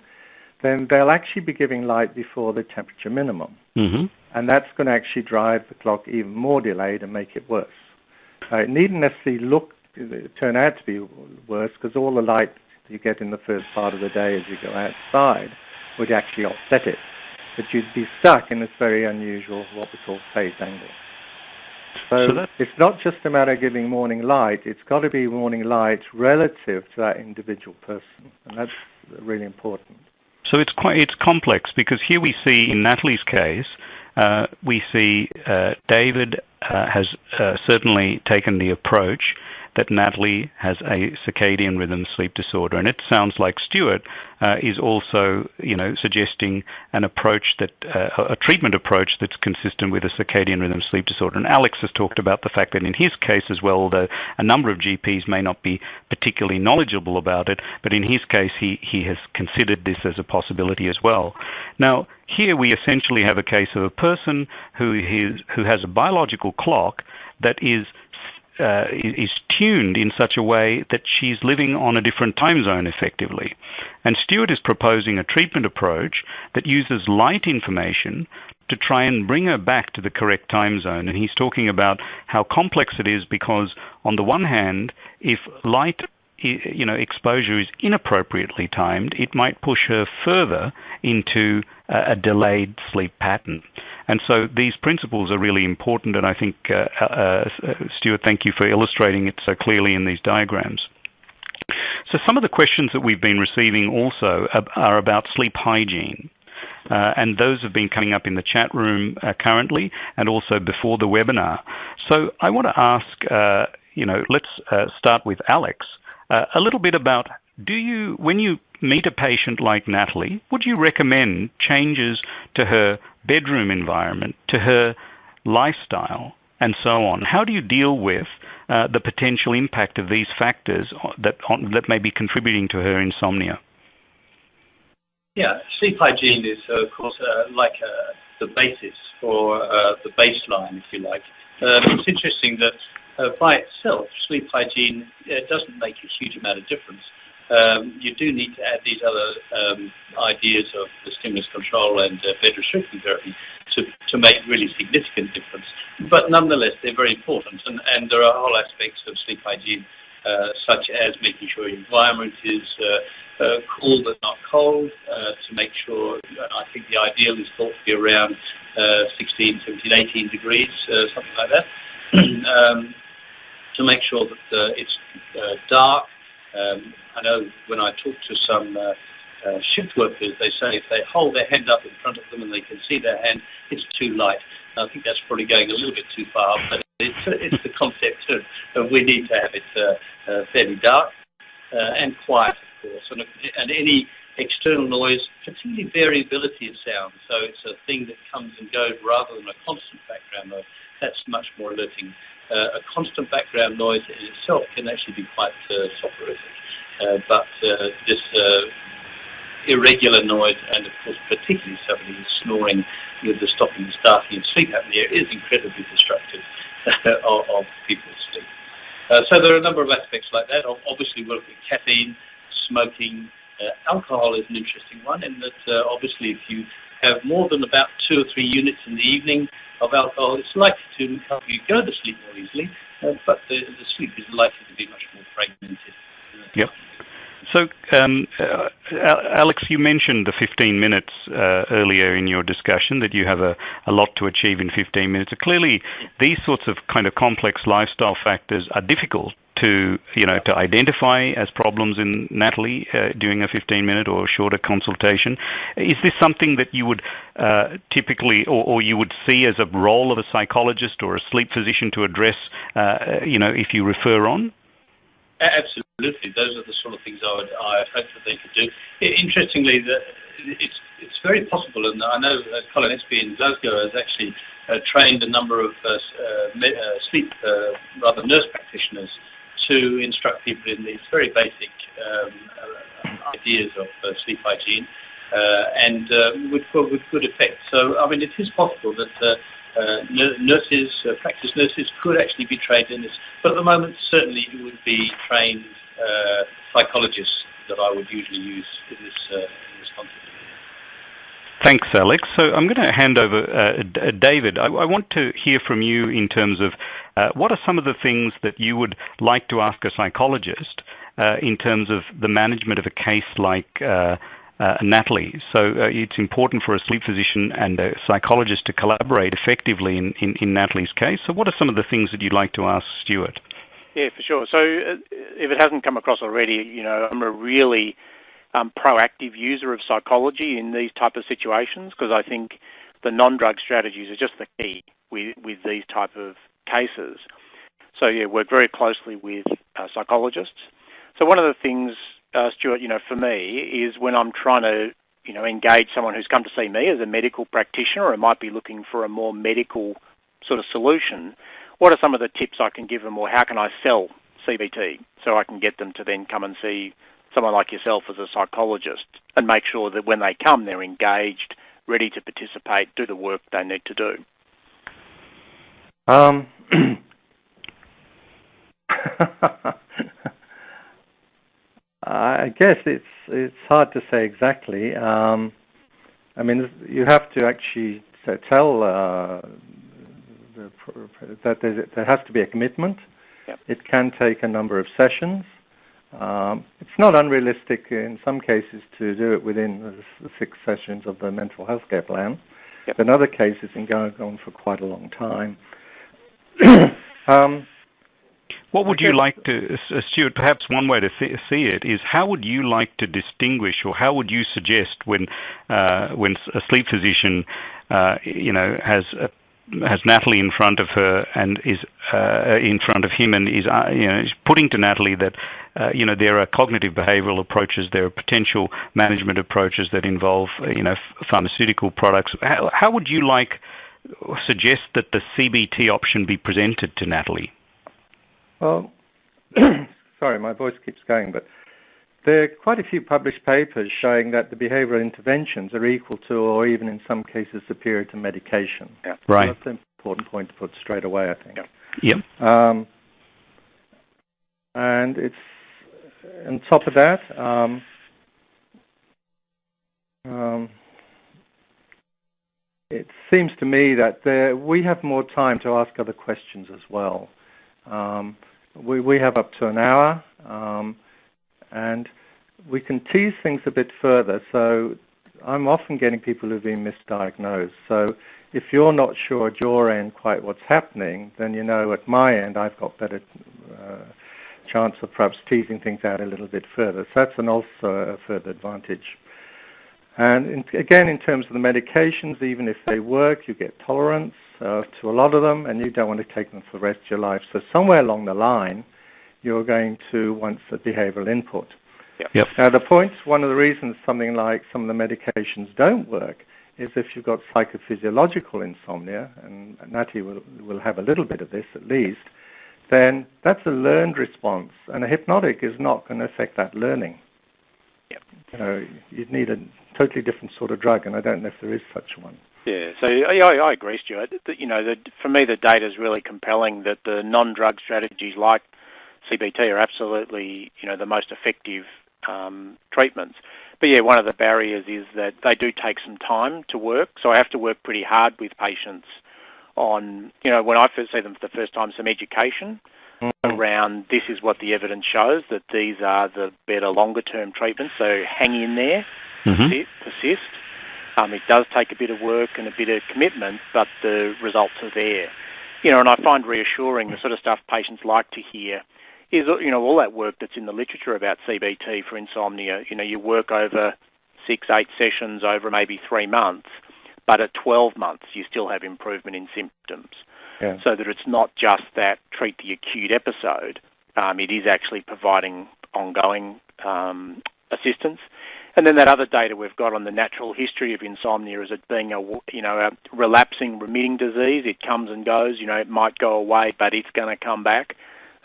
then they'll actually be giving light before the temperature minimum. Mm-hmm. And that's going to actually drive the clock even more delayed and make it worse. It needn't necessarily turn out to be worse, because all the light you get in the first part of the day as you go outside would actually offset it. But you'd be stuck in this very unusual, what we call phase angle. So it's not just a matter of giving morning light, it's got to be morning light relative to that individual person, and that's really important. So it's complex, because here we see, in Natalie's case, we see David has certainly taken the approach that Natalie has a circadian rhythm sleep disorder, and it sounds like Stuart is also, suggesting an approach that a treatment approach that's consistent with a circadian rhythm sleep disorder. And Alex has talked about the fact that in his case as well, although a number of GPs may not be particularly knowledgeable about it, but in his case he has considered this as a possibility as well. Now, here we essentially have a case of a person who has a biological clock that is tuned in such a way that she's living on a different time zone effectively. And Stuart is proposing a treatment approach that uses light information to try and bring her back to the correct time zone. And he's talking about how complex it is, because on the one hand, if light exposure is inappropriately timed, it might push her further into a delayed sleep pattern. And so these principles are really important, and I think, Stuart, thank you for illustrating it so clearly in these diagrams. So some of the questions that we've been receiving also are about sleep hygiene. And those have been coming up in the chat room currently, and also before the webinar. So I want to ask, let's start with Alex, a little bit about, when you meet a patient like Natalie, would you recommend changes to her bedroom environment, to her lifestyle, and so on? How do you deal with the potential impact of these factors that may be contributing to her insomnia? Yeah, sleep hygiene is, of course, the basis for the baseline, if you like. It's interesting that by itself, sleep hygiene doesn't make a huge amount of difference. You do need to add these other ideas of the stimulus control and bed restriction therapy to make really significant difference. But nonetheless, they're very important, and there are whole aspects of sleep hygiene, such as making sure your environment is cool but not cold, to make sure, I think the ideal is thought to be around 16, 17, 18 degrees, something like that, to make sure that it's dark. I know when I talk to some shift workers, they say if they hold their hand up in front of them and they can see their hand, it's too light. I think that's probably going a little bit too far, but it's the concept of we need to have it fairly dark and quiet, of course, and any external noise, particularly variability of sound. So it's a thing that comes and goes rather than a constant background noise. That's much more alerting. A constant background noise in itself can actually be quite soporific, but this irregular noise, and of course particularly somebody who's snoring with the stopping and starting of sleep apnea, is incredibly destructive of people's sleep. So there are a number of aspects like that. Obviously, we're looking at caffeine, smoking. Alcohol is an interesting one, in that obviously if you have more than about 2 or 3 units in the evening of alcohol, it's likely to help you go to sleep more easily, but the sleep is likely to be much more fragmented. Yep. So, Alex, you mentioned the 15 minutes earlier in your discussion, that you have a lot to achieve in 15 minutes. So clearly, these sorts of kind of complex lifestyle factors are difficult to identify as problems in Natalie during a 15-minute or shorter consultation. Is this something that you would typically, or you would see as a role of a psychologist or a sleep physician to address, if you refer on? Absolutely, those are the sort of things I hope that they could do. Interestingly, it's very possible, and I know Colin Espy in Glasgow has actually trained a number of sleep nurse practitioners to instruct people in these very basic ideas of sleep hygiene, and with good effect. So, I mean, it is possible that nurses, practice nurses, could actually be trained in this. But at the moment, certainly it would be trained psychologists that I would usually use in this context. Thanks, Alex. So I'm going to hand over David. I want to hear from you in terms of what are some of the things that you would like to ask a psychologist in terms of the management of a case like Natalie. So it's important for a sleep physician and a psychologist to collaborate effectively in Natalie's case. So what are some of the things that you'd like to ask Stuart? Yeah, for sure. So if it hasn't come across already, I'm a really proactive user of psychology in these type of situations, because I think the non-drug strategies are just the key with these type of cases. So yeah, work very closely with psychologists. So one of the things, Stuart, for me, is when I'm trying to, engage someone who's come to see me as a medical practitioner, or might be looking for a more medical sort of solution, what are some of the tips I can give them, or how can I sell CBT so I can get them to then come and see someone like yourself as a psychologist, and make sure that when they come, they're engaged, ready to participate, do the work they need to do? I guess it's hard to say exactly. I mean, you have to actually tell that there has to be a commitment. Yep. It can take a number of sessions. It's not unrealistic in some cases to do it within the 6 sessions of the mental health care plan. Yep. But in other cases, it can go on for quite a long time. What would you like to, Stuart, perhaps one way to see it is, how would you like to distinguish, or how would you suggest when a sleep physician, has has Natalie in front of her and is in front of him and is is putting to Natalie that there are cognitive behavioural approaches, there are potential management approaches that involve pharmaceutical products. How would you suggest that the CBT option be presented to Natalie? Well, sorry, my voice keeps going, but there are quite a few published papers showing that the behavioral interventions are equal to, or even in some cases superior to, medication. Yeah. Right. So that's an important point to put straight away, I think. Yep. And it's on top of that, it seems to me that we have more time to ask other questions as well. We have up to an hour, and we can tease things a bit further. So I'm often getting people who've been misdiagnosed. So if you're not sure at your end quite what's happening, then at my end I've got better chance of perhaps teasing things out a little bit further. So that's also a further advantage. And again, in terms of the medications, even if they work, you get tolerance to a lot of them, and you don't want to take them for the rest of your life. So somewhere along the line, you're going to want the behavioral input. Yep. Now, one of the reasons something like some of the medications don't work is if you've got psychophysiological insomnia, and Natalie will have a little bit of this at least, then that's a learned response, and a hypnotic is not going to affect that learning. Yep. You'd need a totally different sort of drug, and I don't know if there is such one. Yeah, so I agree, Stuart. For me, the data is really compelling that the non-drug strategies like CBT are absolutely, the most effective treatments. But yeah, one of the barriers is that they do take some time to work. So I have to work pretty hard with patients on, when I first see them for the first time, some education around this is what the evidence shows, that these are the better longer-term treatments. So hang in there, persist. It does take a bit of work and a bit of commitment, but the results are there. And I find reassuring the sort of stuff patients like to hear is, all that work that's in the literature about CBT for insomnia. You work over 6-8 sessions over maybe 3 months, but at 12 months you still have improvement in symptoms. Yeah. So that it's not just that treat the acute episode. It is actually providing ongoing assistance. And then that other data we've got on the natural history of insomnia is it being a relapsing, remitting disease. It comes and goes. It might go away, but it's going to come back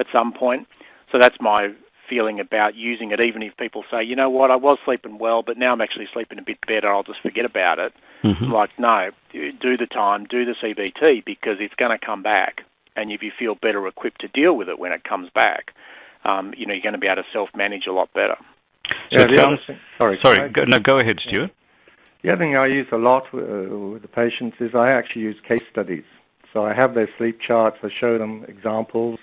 at some point. So that's my feeling about using it, even if people say, I was sleeping well, but now I'm actually sleeping a bit better, I'll just forget about it. Mm-hmm. Like, no, do the time, do the CBT, because it's going to come back. And if you feel better equipped to deal with it when it comes back, you're going to be able to self-manage a lot better. So go ahead, Stuart. The other thing I use a lot with the patients is I actually use case studies. So I have their sleep charts, I show them examples,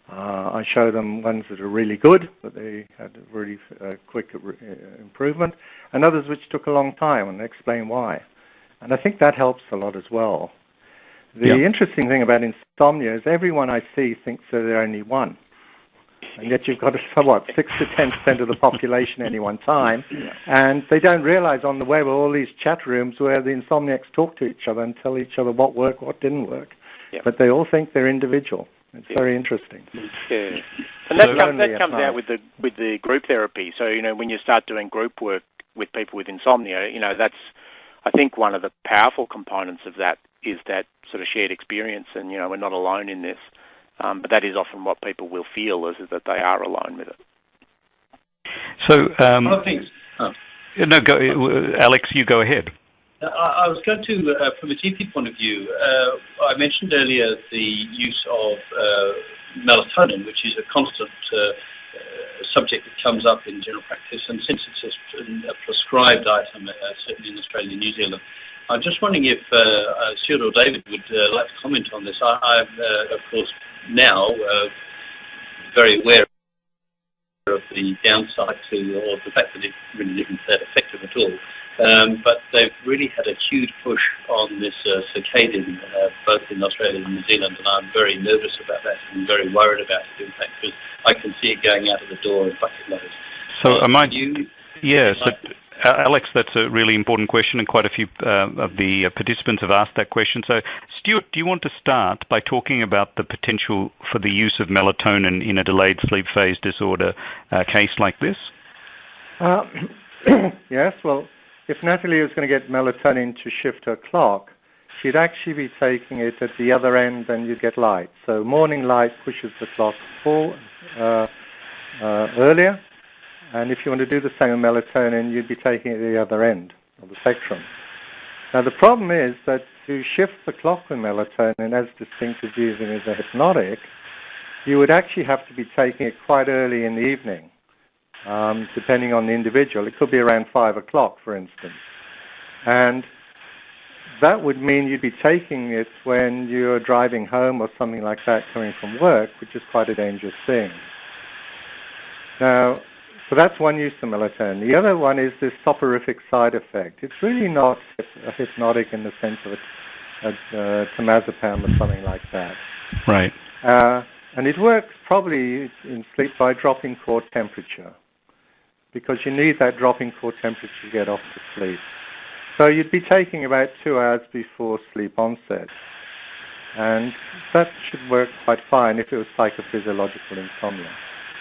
I show them ones that are really good, that they had a really quick improvement, and others which took a long time, and explain why. And I think that helps a lot as well. The interesting thing about insomnia is everyone I see thinks that they're only one. And yet you've got 6 to 10% of the population at any one time, and they don't realize on the web are all these chat rooms where the insomniacs talk to each other and tell each other what worked, what didn't work. Yep. But they all think they're individual. It's very interesting. Yeah, and that comes out with the group therapy. So when you start doing group work with people with insomnia, that's, I think, one of the powerful components of that is that sort of shared experience, and we're not alone in this. But that is often what people will feel, is that they are alone with it. So, one of the things. No, Alex, you go ahead. I was going to, from a GP point of view, I mentioned earlier the use of melatonin, which is a constant subject that comes up in general practice, and since it's a prescribed item, certainly in Australia and New Zealand, I'm just wondering if Stuart or David would like to comment on this. I'm, of course, now very aware of the downside or the fact that it really isn't that effective at all. But they've really had a huge push on this circadian, both in Australia and New Zealand, and I'm very nervous about that and very worried about it, in fact, because I can see it going out of the door in bucket loads. So Alex, that's a really important question, and quite a few of the participants have asked that question. So, Stuart, do you want to start by talking about the potential for the use of melatonin in a delayed sleep phase disorder case like this? Yes, well, if Natalie was going to get melatonin to shift her clock, she'd actually be taking it at the other end, and you'd get light. So morning light pushes the clock earlier, and if you want to do the same with melatonin, you'd be taking it at the other end of the spectrum. Now, the problem is that to shift the clock with melatonin, as distinct as using it as a hypnotic, you would actually have to be taking it quite early in the evening, depending on the individual. It could be around 5 o'clock, for instance. And that would mean you'd be taking it when you're driving home or something like that coming from work, which is quite a dangerous thing. Now, so that's one use of melatonin. The other one is this soporific side effect. It's really not a hypnotic in the sense of a temazepam or something like that. Right. And it works probably in sleep by dropping core temperature, because you need that dropping core temperature to get off to sleep. So you'd be taking about 2 hours before sleep onset. And that should work quite fine if it was psychophysiological insomnia.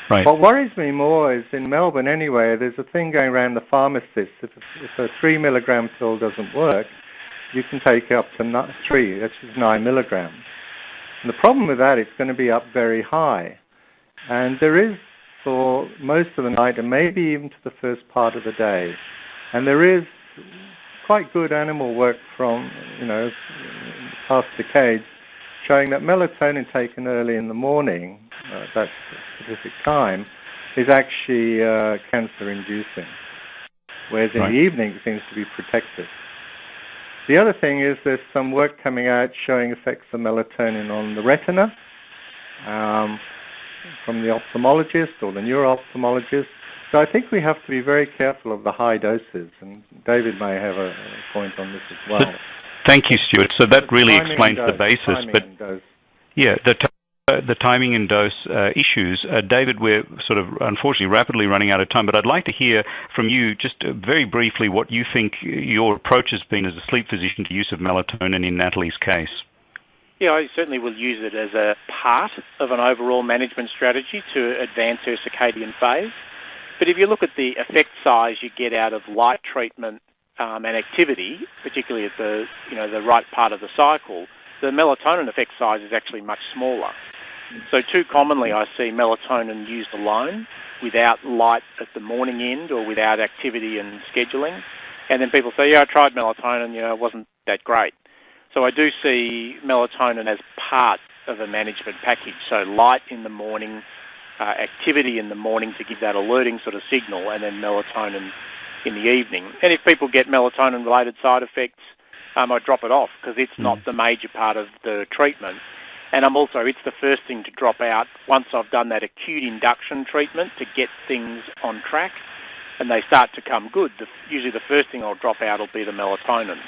Right. What worries me more is in Melbourne anyway, there's a thing going around the pharmacists. If a 3 milligram pill doesn't work, you can take up to 3, which is 9 milligrams. And the problem with that, it's going to be up very high. And there is, for most of the night, and maybe even to the first part of the day, and there is quite good animal work from, past decades, showing that melatonin taken early in the morning, that specific time, is actually cancer-inducing, whereas in the evening it seems to be protective. The other thing is there's some work coming out showing effects of melatonin on the retina from the ophthalmologist or the neuro-ophthalmologist. So I think we have to be very careful of the high doses, and David may have a point on this as well. Thank you, Stuart. So that really explains the basis. But yeah, the timing and dose issues. David, we're sort of unfortunately rapidly running out of time, but I'd like to hear from you just very briefly what you think your approach has been as a sleep physician to use of melatonin in Natalie's case. Yeah, I certainly will use it as a part of an overall management strategy to advance her circadian phase. But if you look at the effect size you get out of light treatment and activity, particularly at the right part of the cycle, the melatonin effect size is actually much smaller. So too commonly I see melatonin used alone without light at the morning end or without activity and scheduling. And then people say, yeah, I tried melatonin, it wasn't that great. So I do see melatonin as part of a management package. So light in the morning, activity in the morning to give that alerting sort of signal, and then melatonin in the evening. And if people get melatonin-related side effects, I drop it off because it's not the major part of the treatment. And it's the first thing to drop out once I've done that acute induction treatment to get things on track and they start to come good. Usually the first thing I'll drop out will be the melatonin,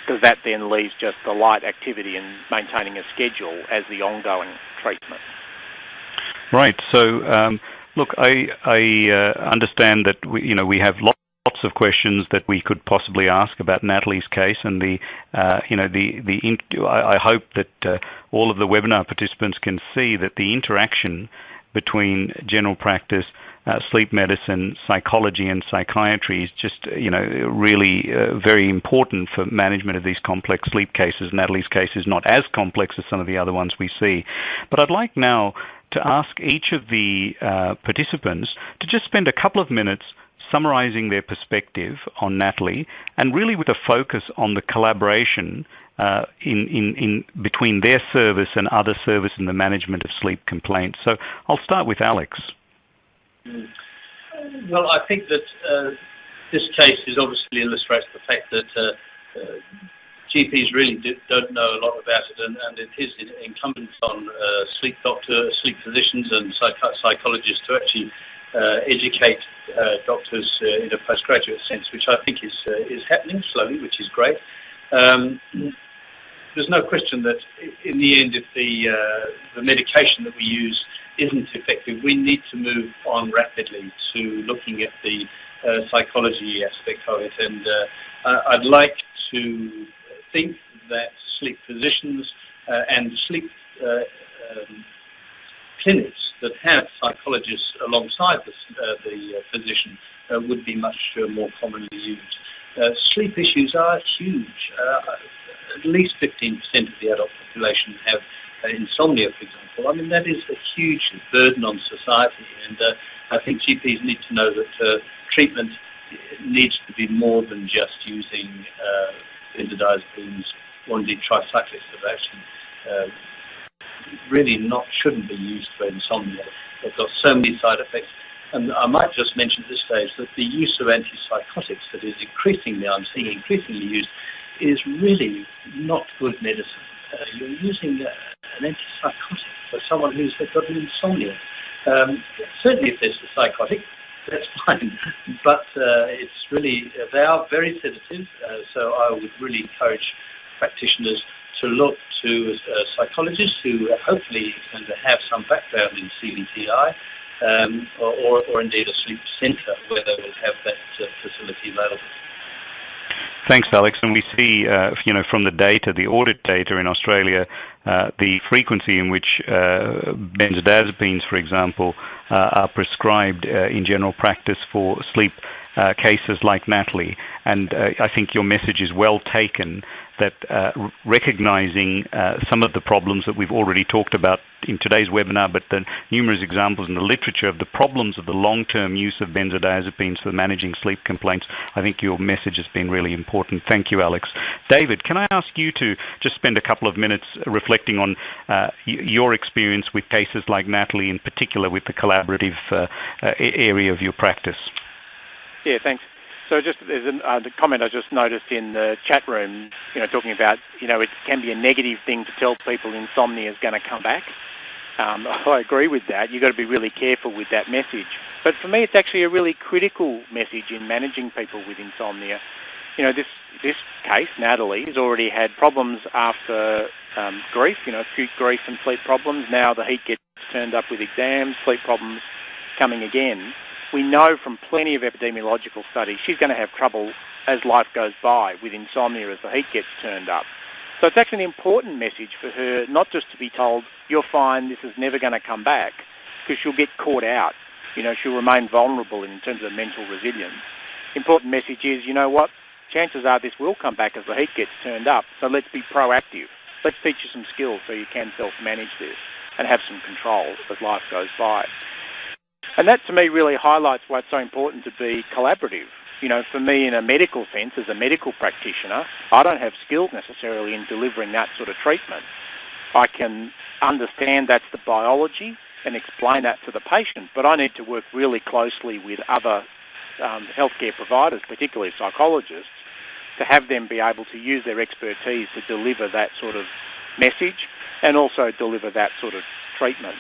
because that then leaves just the light activity and maintaining a schedule as the ongoing treatment. Right. So, look, I understand that we have lots of questions that we could possibly ask about Natalie's case, and I hope that all of the webinar participants can see that the interaction between general practice, sleep medicine, psychology, and psychiatry is just really very important for management of these complex sleep cases. Natalie's case is not as complex as some of the other ones we see, but I'd like now to ask each of the participants to just spend a couple of minutes summarizing their perspective on Natalie, and really with a focus on the collaboration in between their service and other service in the management of sleep complaints. So I'll start with Alex. Well, I think that this case obviously illustrates the fact that GPs really don't know a lot about it, and it is incumbent on sleep physicians and psychologists to actually educate doctors in a postgraduate sense, which I think is happening slowly, which is great. There's no question that in the end, if the medication that we use isn't effective, we need to move on rapidly to looking at the psychology aspect of it. And I'd like to think that sleep physicians and sleep clinics that have psychologists alongside the physician would be much more commonly used. Sleep issues are huge. At least 15% of the adult population have insomnia, for example. I mean, that is a huge burden on society, and I think GPs need to know that treatment needs to be more than just using benzodiazepines or indeed tricyclics that actually really shouldn't be used for insomnia. They've got so many side effects. And I might just mention at this stage that the use of antipsychotics that is I'm seeing increasingly used, is really not good medicine. You're using an antipsychotic for someone who's got an insomnia. Certainly if there's a psychotic, that's fine. But it's really, they are very sedative, so I would really encourage practitioners to look to psychologists who are hopefully going to have some background in CBTI, or indeed a sleep centre where they will have that facility available. Thanks, Alex. And we see, from the data, the audit data in Australia, the frequency in which benzodiazepines, for example, are prescribed in general practice for sleep cases like Natalie. And I think your message is well taken, that recognizing some of the problems that we've already talked about in today's webinar, but the numerous examples in the literature of the problems of the long-term use of benzodiazepines for managing sleep complaints, I think your message has been really important. Thank you, Alex. David, can I ask you to just spend a couple of minutes reflecting on your experience with cases like Natalie, in particular with the collaborative area of your practice? Yeah, thanks. So just there's a comment I just noticed in the chat room, talking about, it can be a negative thing to tell people insomnia is going to come back. I agree with that. You've got to be really careful with that message. But for me, it's actually a really critical message in managing people with insomnia. This case, Natalie, has already had problems after grief, acute grief and sleep problems. Now the heat gets turned up with exams, sleep problems coming again. We know from plenty of epidemiological studies she's going to have trouble as life goes by with insomnia as the heat gets turned up. So it's actually an important message for her not just to be told, you're fine, this is never going to come back, because she'll get caught out. She'll remain vulnerable in terms of mental resilience. Important message is, you know what, chances are this will come back as the heat gets turned up, so let's be proactive. Let's teach you some skills so you can self-manage this and have some control as life goes by. And that, to me, really highlights why it's so important to be collaborative. For me, in a medical sense, as a medical practitioner, I don't have skills necessarily in delivering that sort of treatment. I can understand that's the biology and explain that to the patient, but I need to work really closely with other healthcare providers, particularly psychologists, to have them be able to use their expertise to deliver that sort of message and also deliver that sort of treatment.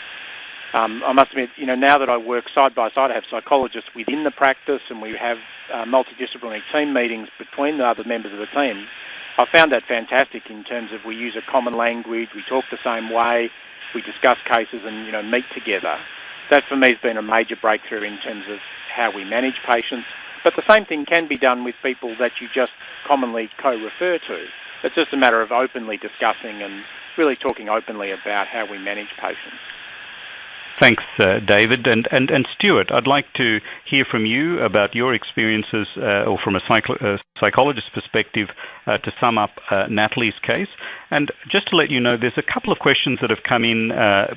I must admit, now that I work side by side, I have psychologists within the practice and we have multidisciplinary team meetings between the other members of the team. I found that fantastic in terms of we use a common language, we talk the same way, we discuss cases and, meet together. That for me has been a major breakthrough in terms of how we manage patients. But the same thing can be done with people that you just commonly co-refer to. It's just a matter of openly discussing and really talking openly about how we manage patients. Thanks, David. And Stuart, I'd like to hear from you about your experiences, or from a psychologist's perspective, to sum up Natalie's case. And just to let you know, there's a couple of questions that have come in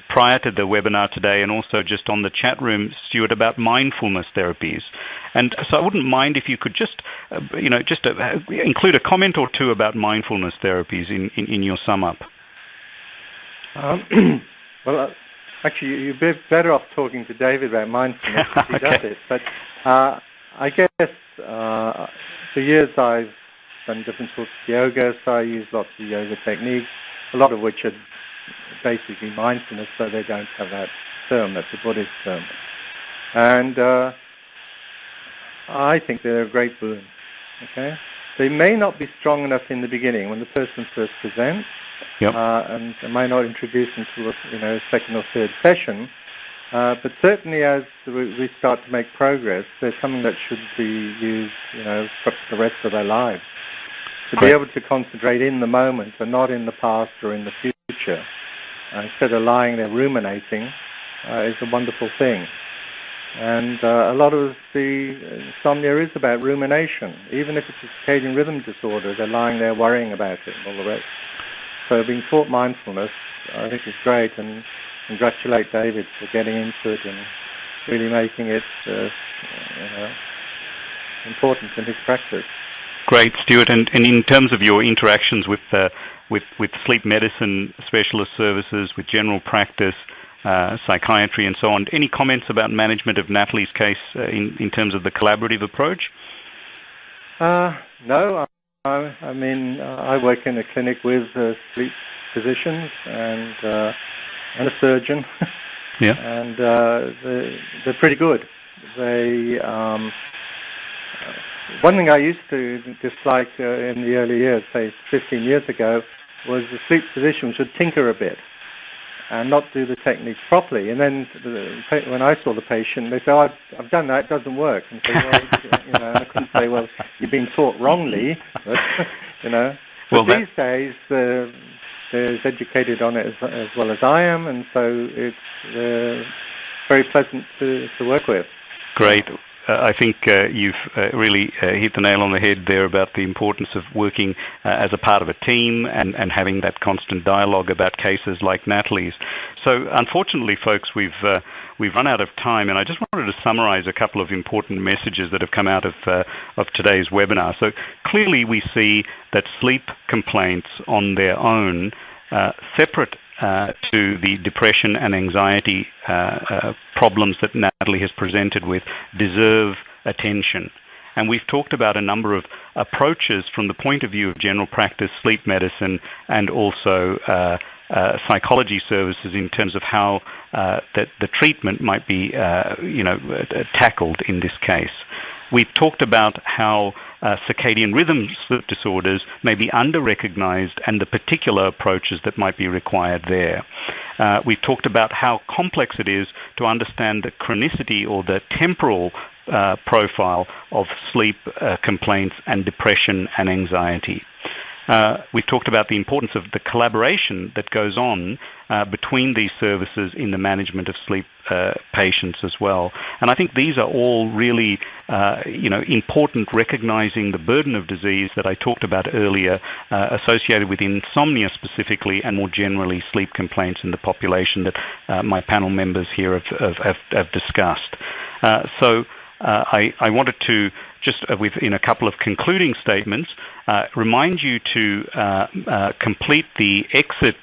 prior to the webinar today and also just on the chat room, Stuart, about mindfulness therapies. And so I wouldn't mind if you could just include a comment or two about mindfulness therapies in your sum up. Actually, you'd be better off talking to David about mindfulness because he does it. But I guess for years I've done different sorts of yoga, so I use lots of yoga techniques, a lot of which are basically mindfulness, so they don't have that term. That's a Buddhist term. And I think they're a great boon. Okay, they may not be strong enough in the beginning when the person first presents. Yep. And I might not introduce them to a second or third session, But certainly as we start to make progress, there's something that should be used, for the rest of their lives. To be able to concentrate in the moment and not in the past or in the future, instead of lying there ruminating, is a wonderful thing. And a lot of the insomnia is about rumination. Even if it's a circadian rhythm disorder, they're lying there worrying about it and all the rest. So being taught mindfulness, I think is great, and congratulate David for getting into it and really making it important in his practice. Great, Stuart. And in terms of your interactions with sleep medicine specialist services, with general practice, psychiatry and so on, any comments about management of Natalie's case in terms of the collaborative approach? No. I mean, I work in a clinic with sleep physicians and a surgeon. Yeah. And they're pretty good. One thing I used to dislike in the early years, say 15 years ago, was the sleep physicians would tinker a bit and not do the techniques properly. And then when I saw the patient, they say, "Oh, I've done that, it doesn't work." And say, "Well, I couldn't say, well, you've been taught wrongly," but, But these days, they're as educated on it as well as I am, and so it's very pleasant to work with. Great. I think you've really hit the nail on the head there about the importance of working as a part of a team and having that constant dialogue about cases like Natalie's. So, unfortunately, folks, we've run out of time, and I just wanted to summarize a couple of important messages that have come out of today's webinar. So, clearly, we see that sleep complaints on their own, separate to the depression and anxiety problems that Natalie has presented with, deserve attention. And we've talked about a number of approaches from the point of view of general practice, sleep medicine, and also psychology services in terms of how the treatment might be tackled in this case. We've talked about how circadian rhythm sleep disorders may be under-recognized and the particular approaches that might be required there. We've talked about how complex it is to understand the chronicity or the temporal profile of sleep complaints and depression and anxiety. We've talked about the importance of the collaboration that goes on between these services in the management of sleep patients as well. And I think these are all really, important, recognizing the burden of disease that I talked about earlier, associated with insomnia specifically, and more generally sleep complaints in the population that my panel members here have discussed. So I wanted to just within a couple of concluding statements, remind you to complete the exit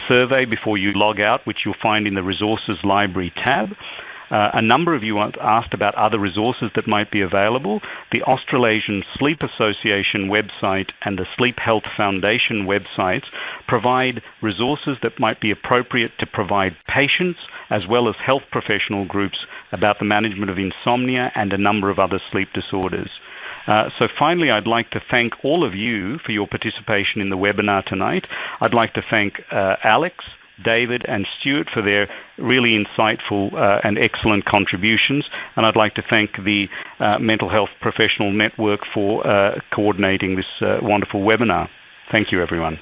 survey before you log out, which you'll find in the Resources Library tab. A number of you asked about other resources that might be available. The Australasian Sleep Association website and the Sleep Health Foundation websites provide resources that might be appropriate to provide patients as well as health professional groups about the management of insomnia and a number of other sleep disorders. So finally, I'd like to thank all of you for your participation in the webinar tonight. I'd like to thank Alex, David and Stuart for their really insightful and excellent contributions. And I'd like to thank the Mental Health Professional Network for coordinating this wonderful webinar. Thank you, everyone.